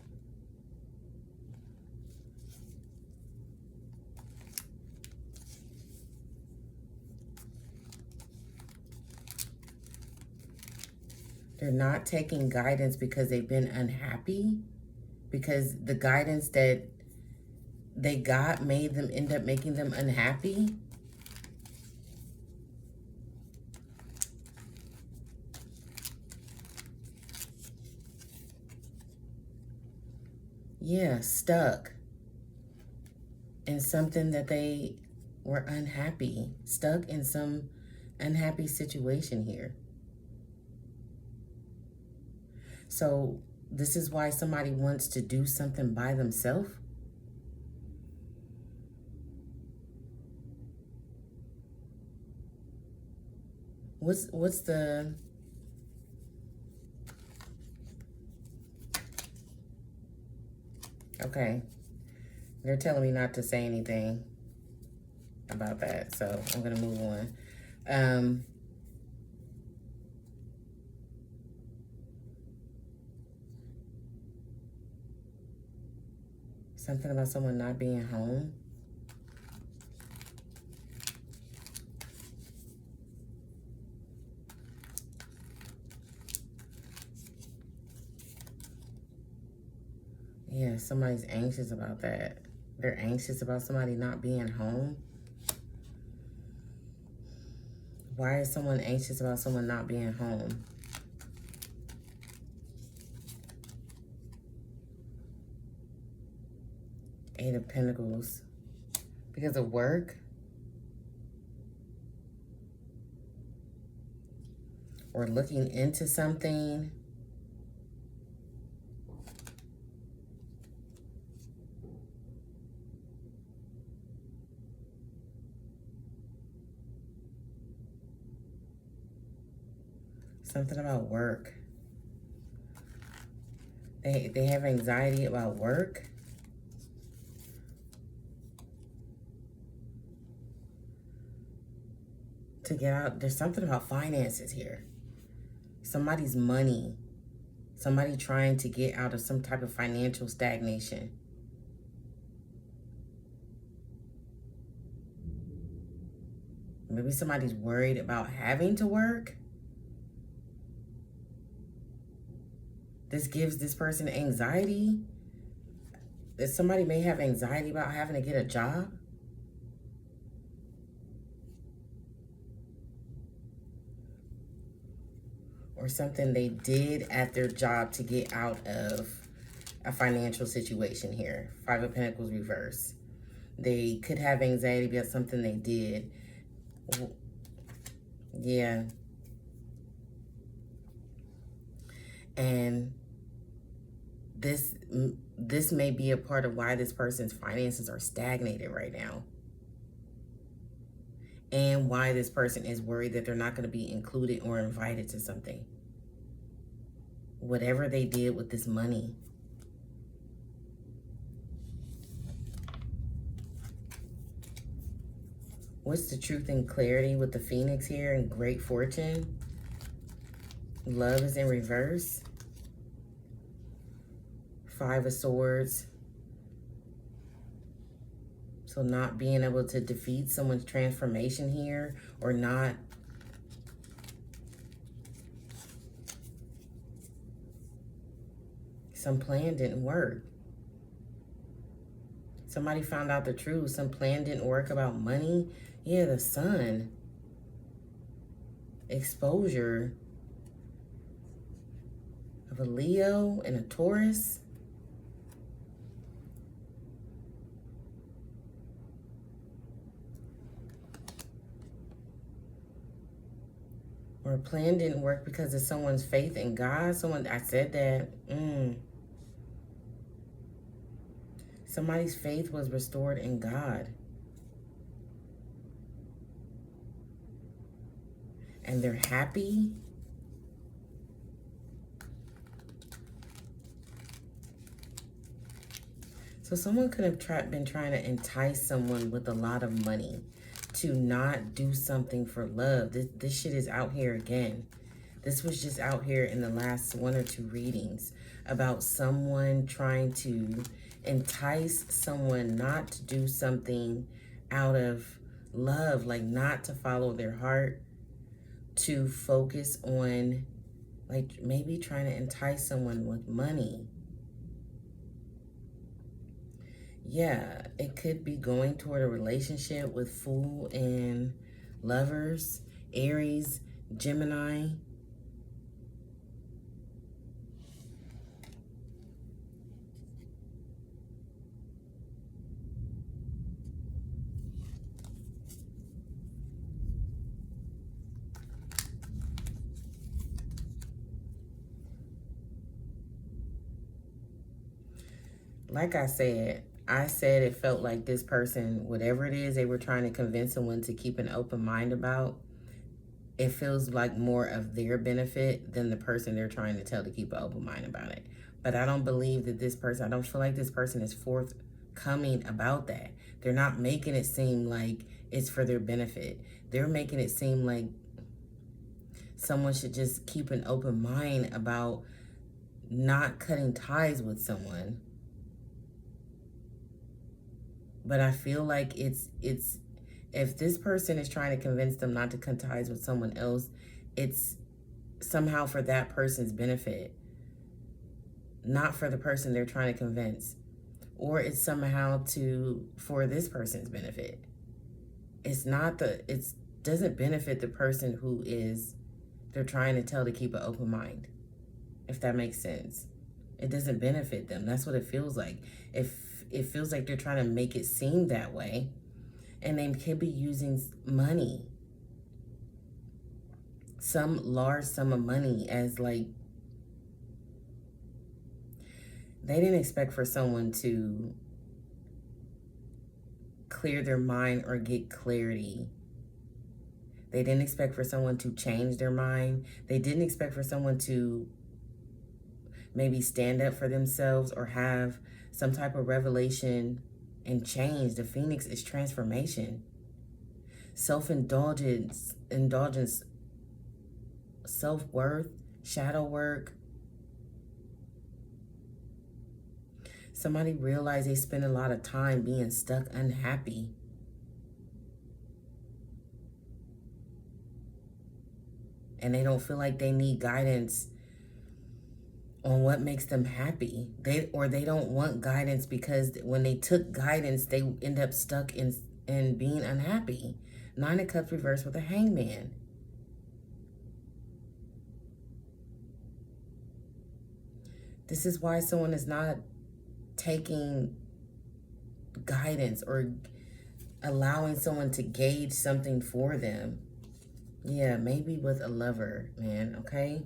They're not taking guidance because they've been unhappy. Because the guidance that they got made them end up making them unhappy. Yeah, stuck in something that they were unhappy. Stuck in some unhappy situation here. So this is why somebody wants to do something by themselves. What's the... Okay. They're telling me not to say anything about that, so I'm going to move on. Something about someone not being home. Yeah, somebody's anxious about that. They're anxious about somebody not being home. Why is someone anxious about someone not being home? Eight of Pentacles. Because of work? Or looking into something? Something about work. They have anxiety about work. To get out, there's something about finances here. Somebody's money. Somebody trying to get out of some type of financial stagnation. Maybe somebody's worried about having to work. This gives this person anxiety. That somebody may have anxiety about having to get a job. Or something they did at their job to get out of a financial situation here. Five of Pentacles reverse. They could have anxiety about something they did. Yeah. And this may be a part of why this person's finances are stagnated right now. And why this person is worried that they're not going to be included or invited to something. Whatever they did with this money. What's the truth and clarity with the Phoenix here and great fortune? Love is in reverse. Five of Swords. So not being able to defeat someone's transformation here, or not. Some plan didn't work. Somebody found out the truth. Some plan didn't work about money. Yeah, the Sun. Exposure of a Leo and a Taurus. Or a plan didn't work because of someone's faith in God. I said that. Somebody's faith was restored in God. And they're happy. So someone could have been trying to entice someone with a lot of money to not do something for love. This shit is out here again. This was just out here in the last one or two readings about someone trying to entice someone not to do something out of love, like not to follow their heart, to focus on, like maybe trying to entice someone with money. Yeah, it could be going toward a relationship with Fool and Lovers, Aries, Gemini. Like I said it felt like this person, whatever it is they were trying to convince someone to keep an open mind about, it feels like more of their benefit than the person they're trying to tell to keep an open mind about it. But I don't believe that this person, I don't feel like this person is forthcoming about that. They're not making it seem like it's for their benefit. They're making it seem like someone should just keep an open mind about not cutting ties with someone. But I feel like it's if this person is trying to convince them not to cut ties with someone else, it's somehow for that person's benefit, not for the person they're trying to convince. Or it's somehow for this person's benefit. It's doesn't benefit the person who they're trying to tell to keep an open mind, if that makes sense. It doesn't benefit them. That's what it feels like. If it feels like they're trying to make it seem that way, and they could be using money, some large sum of money, as like, they didn't expect for someone to clear their mind or get clarity. They didn't expect for someone to change their mind. They didn't expect for someone to maybe stand up for themselves or have some type of revelation and change. The Phoenix is transformation, self-indulgence, self-worth, shadow work. Somebody realized they spend a lot of time being stuck unhappy. And they don't feel like they need guidance on what makes them happy. They don't want guidance, because when they took guidance, they end up stuck in being unhappy. 9 of Cups reversed with a Hangman. This is why someone is not taking guidance or allowing someone to gauge something for them. Yeah, maybe with a lover, man, okay?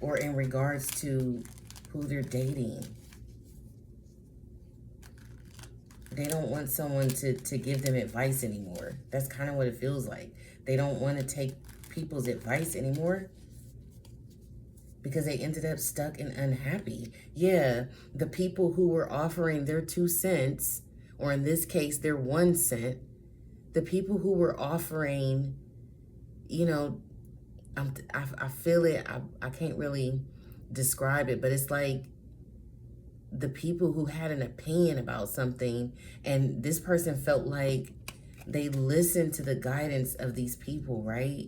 Or in regards to who they're dating. They don't want someone to give them advice anymore. That's kind of what it feels like. They don't want to take people's advice anymore, because they ended up stuck and unhappy. Yeah, the people who were offering their 2 cents, or in this case, their 1 cent, the people who were offering, you know, I feel it, I can't really describe it, but it's like the people who had an opinion about something, and this person felt like they listened to the guidance of these people, right?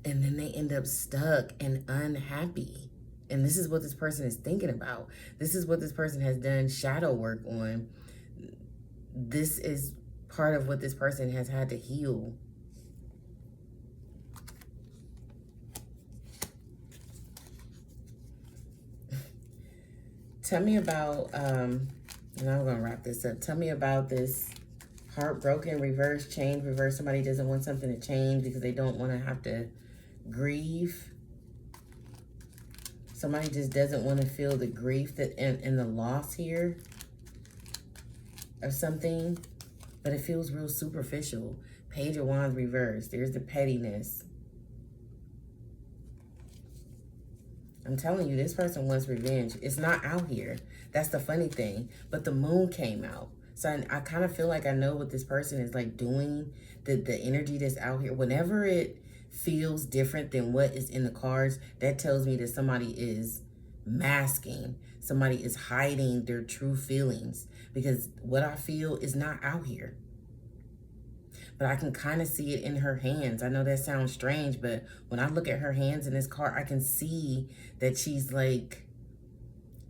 And then they end up stuck and unhappy. And this is what this person is thinking about. This is what this person has done shadow work on. This is part of what this person has had to heal. Tell me about, and I'm going to wrap this up. Tell me about this heartbroken, reverse, change, reverse. Somebody doesn't want something to change because they don't want to have to grieve. Somebody just doesn't want to feel the grief that and the loss here of something, but it feels real superficial. Page of Wands reversed. There's the pettiness. I'm telling you, this person wants revenge. It's not out here. That's the funny thing. But the moon came out. So I kind of feel like I know what this person is like doing. The energy that's out here. Whenever it feels different than what is in the cards, that tells me that somebody is masking. Somebody is hiding their true feelings. Because what I feel is not out here. But I can kind of see it in her hands. I know that sounds strange, but when I look at her hands in this card, I can see that she's like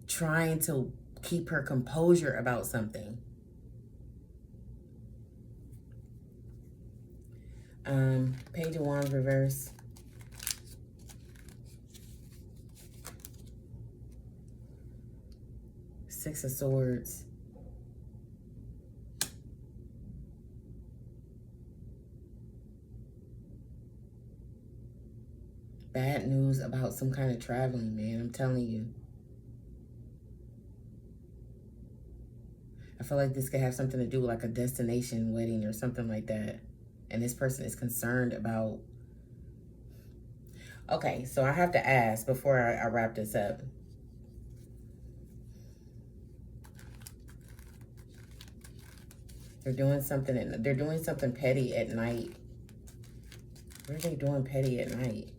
trying to keep her composure about something. Page of Wands reverse. Six of Swords. Bad news about some kind of traveling, man. I'm telling you. I feel like this could have something to do with like a destination wedding or something like that. And this person is concerned about... Okay, so I have to ask before I wrap this up. They're doing something petty at night. What are they doing petty at night?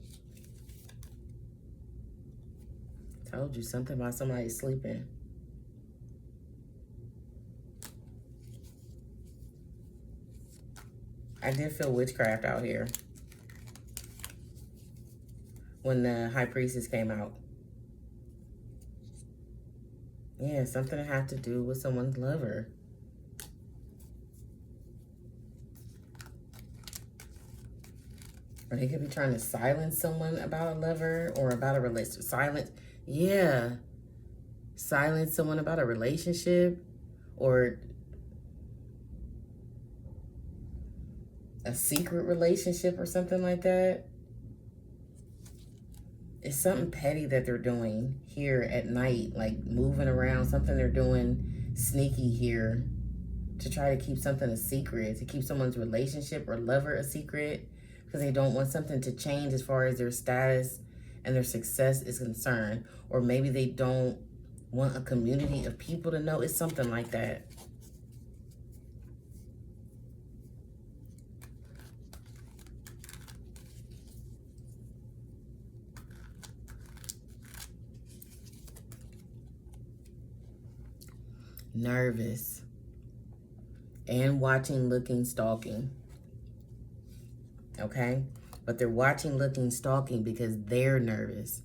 Told you something about somebody sleeping. I did feel witchcraft out here when the High Priestess came out. Yeah, something to have to do with someone's lover. Or they could be trying to silence someone about a lover or about a relationship. Yeah. Silence someone about a relationship or a secret relationship or something like that. It's something petty that they're doing here at night, like moving around, something they're doing sneaky here to try to keep something a secret, to keep someone's relationship or lover a secret because they don't want something to change as far as their status and their success is concerned. Or maybe they don't want a community of people to know. It's something like that. Nervous. And watching, looking, stalking. Okay? But they're watching, looking, stalking because they're nervous.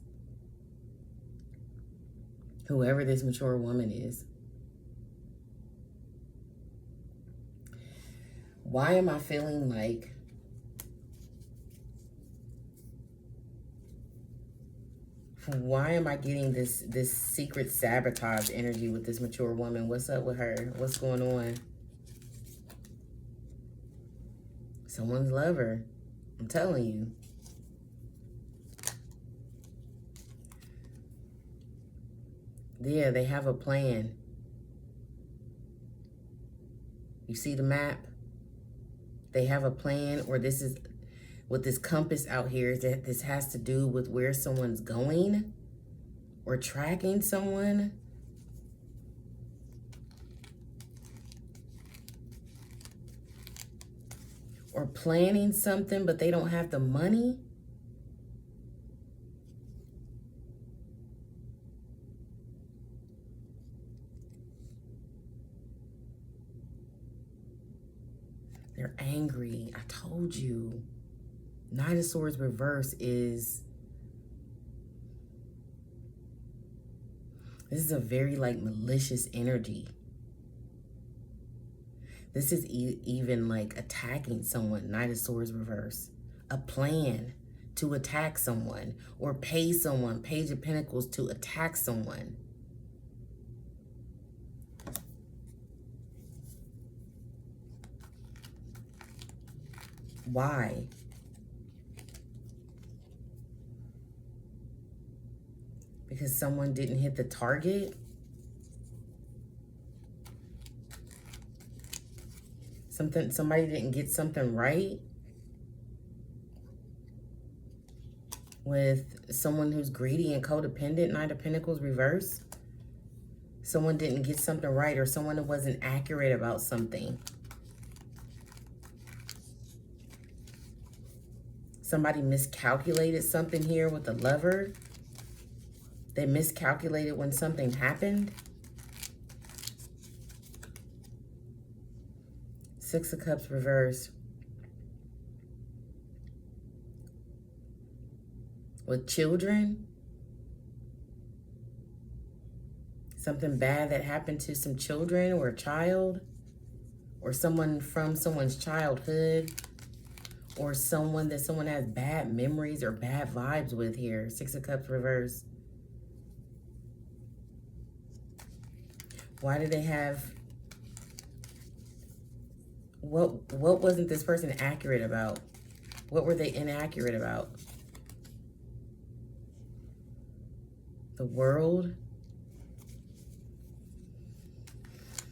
Whoever this mature woman is. Why am I feeling like why am I getting this secret sabotage energy with this mature woman? What's up with her? What's going on? Someone's lover. I'm telling you. Yeah, they have a plan. You see the map? They have a plan, or this is with this compass out here, is that this has to do with where someone's going or tracking someone. Or planning something, but they don't have the money. They're angry. I told you. Nine of Swords reverse is... This is a very like malicious energy. This is even like attacking someone. Knight of Swords reverse. A plan to attack someone or pay someone. Page of Pentacles to attack someone. Why? Because someone didn't hit the target? Somebody didn't get something right? With someone who's greedy and codependent, Knight of Pentacles reverse? Someone didn't get something right, or someone that wasn't accurate about something. Somebody miscalculated something here with the lover. They miscalculated when something happened. Six of Cups reverse. With children. Something bad that happened to some children or a child. Or someone from someone's childhood. Or someone that someone has bad memories or bad vibes with here. Six of Cups reverse. Why do they have... What wasn't this person accurate about? What were they inaccurate about? The World.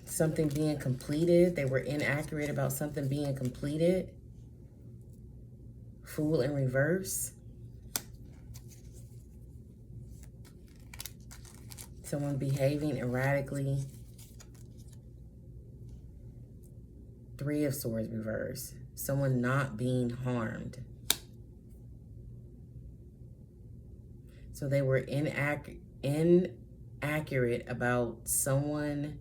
Something being completed. They were inaccurate about something being completed. Fool in reverse. Someone behaving erratically. Three of Swords reverse. Someone not being harmed. So they were inaccurate about someone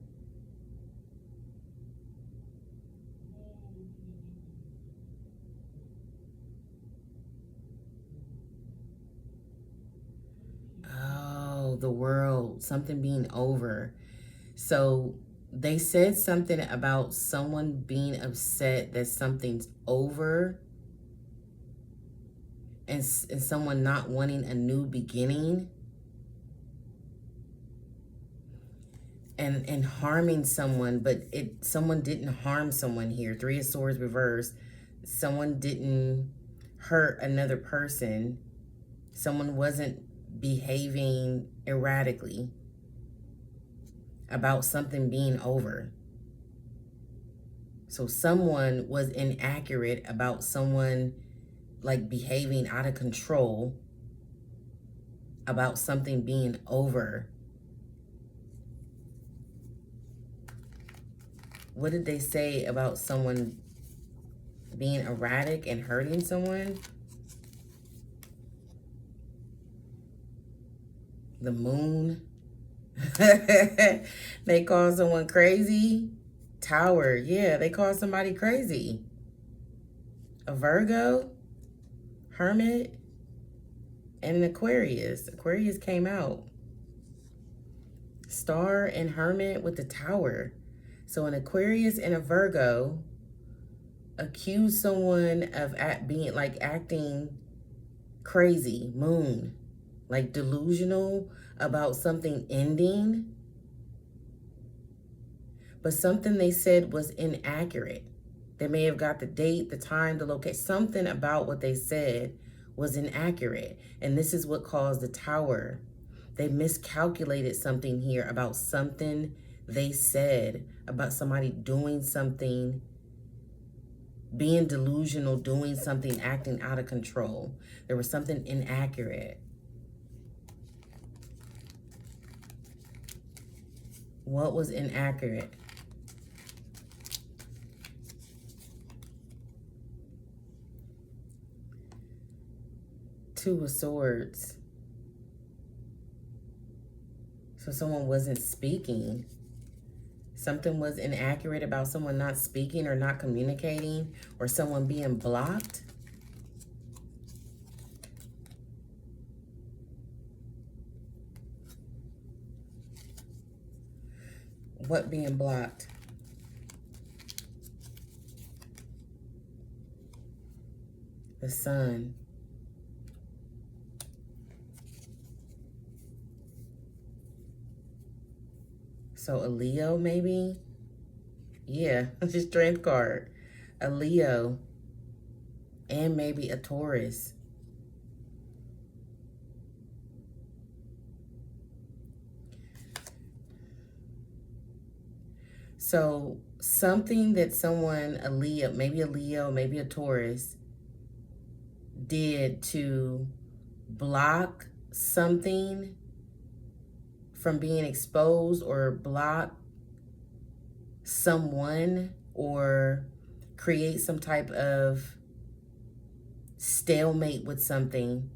the world, something being over. So they said something about someone being upset that something's over. and someone not wanting a new beginning and harming someone, but someone didn't harm someone here. Three of Swords reversed. Someone didn't hurt another person. Someone wasn't behaving erratically about something being over. So someone was inaccurate about someone like behaving out of control about something being over. What did they say about someone being erratic and hurting someone? The Moon. They call someone crazy. Tower. Yeah, they call somebody crazy. A Virgo, Hermit, and an Aquarius. Aquarius came out. Star and Hermit with the Tower. So an Aquarius and a Virgo accuse someone of acting crazy. Moon. Like delusional about something ending. But something they said was inaccurate. They may have got the date, the time, the location. Something about what they said was inaccurate. And this is what caused the Tower. They miscalculated something here about something they said, about somebody doing something, being delusional, doing something, acting out of control. There was something inaccurate. What was inaccurate? Two of Swords. So someone wasn't speaking. Something was inaccurate about someone not speaking or not communicating, or someone being blocked. What being blocked? The Sun. So a Leo maybe? Yeah, it's a Strength card. A Leo. And maybe a Taurus. So something that someone, a Leo, maybe a Taurus, did to block something from being exposed, or block someone, or create some type of stalemate with something.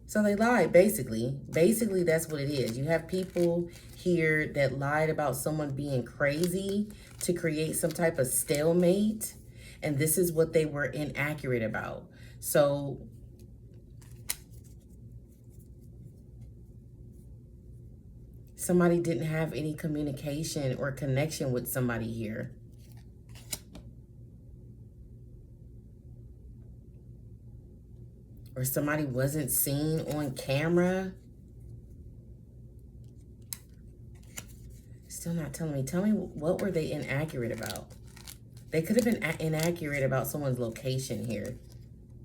So they lied, basically. Basically, that's what it is. You have people here that lied about someone being crazy to create some type of stalemate. And this is what they were inaccurate about. So somebody didn't have any communication or connection with somebody here. Or somebody wasn't seen on camera. Still not telling me. Tell me, what were they inaccurate about? They could have been inaccurate about someone's location here.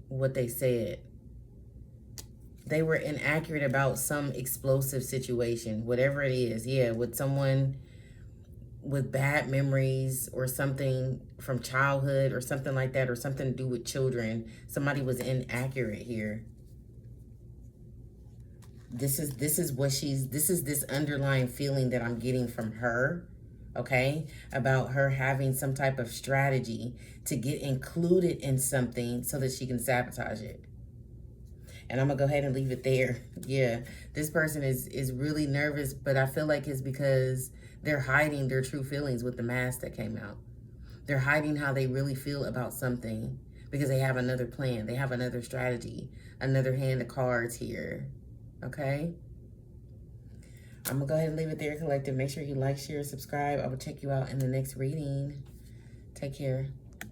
What they said. They were inaccurate about some explosive situation. Whatever it is. Yeah, with someone with bad memories or something from childhood or something like that, or something to do with children. Somebody was inaccurate here. This is this underlying feeling that I'm getting from her, okay? About her having some type of strategy to get included in something so that she can sabotage it. And I'm gonna go ahead and leave it there. Yeah, this person is really nervous, but I feel like it's because they're hiding their true feelings with the mask that came out. They're hiding how they really feel about something because they have another plan. They have another strategy, another hand of cards here, okay? I'm gonna go ahead and leave it there, collective. Make sure you like, share, subscribe. I will check you out in the next reading. Take care.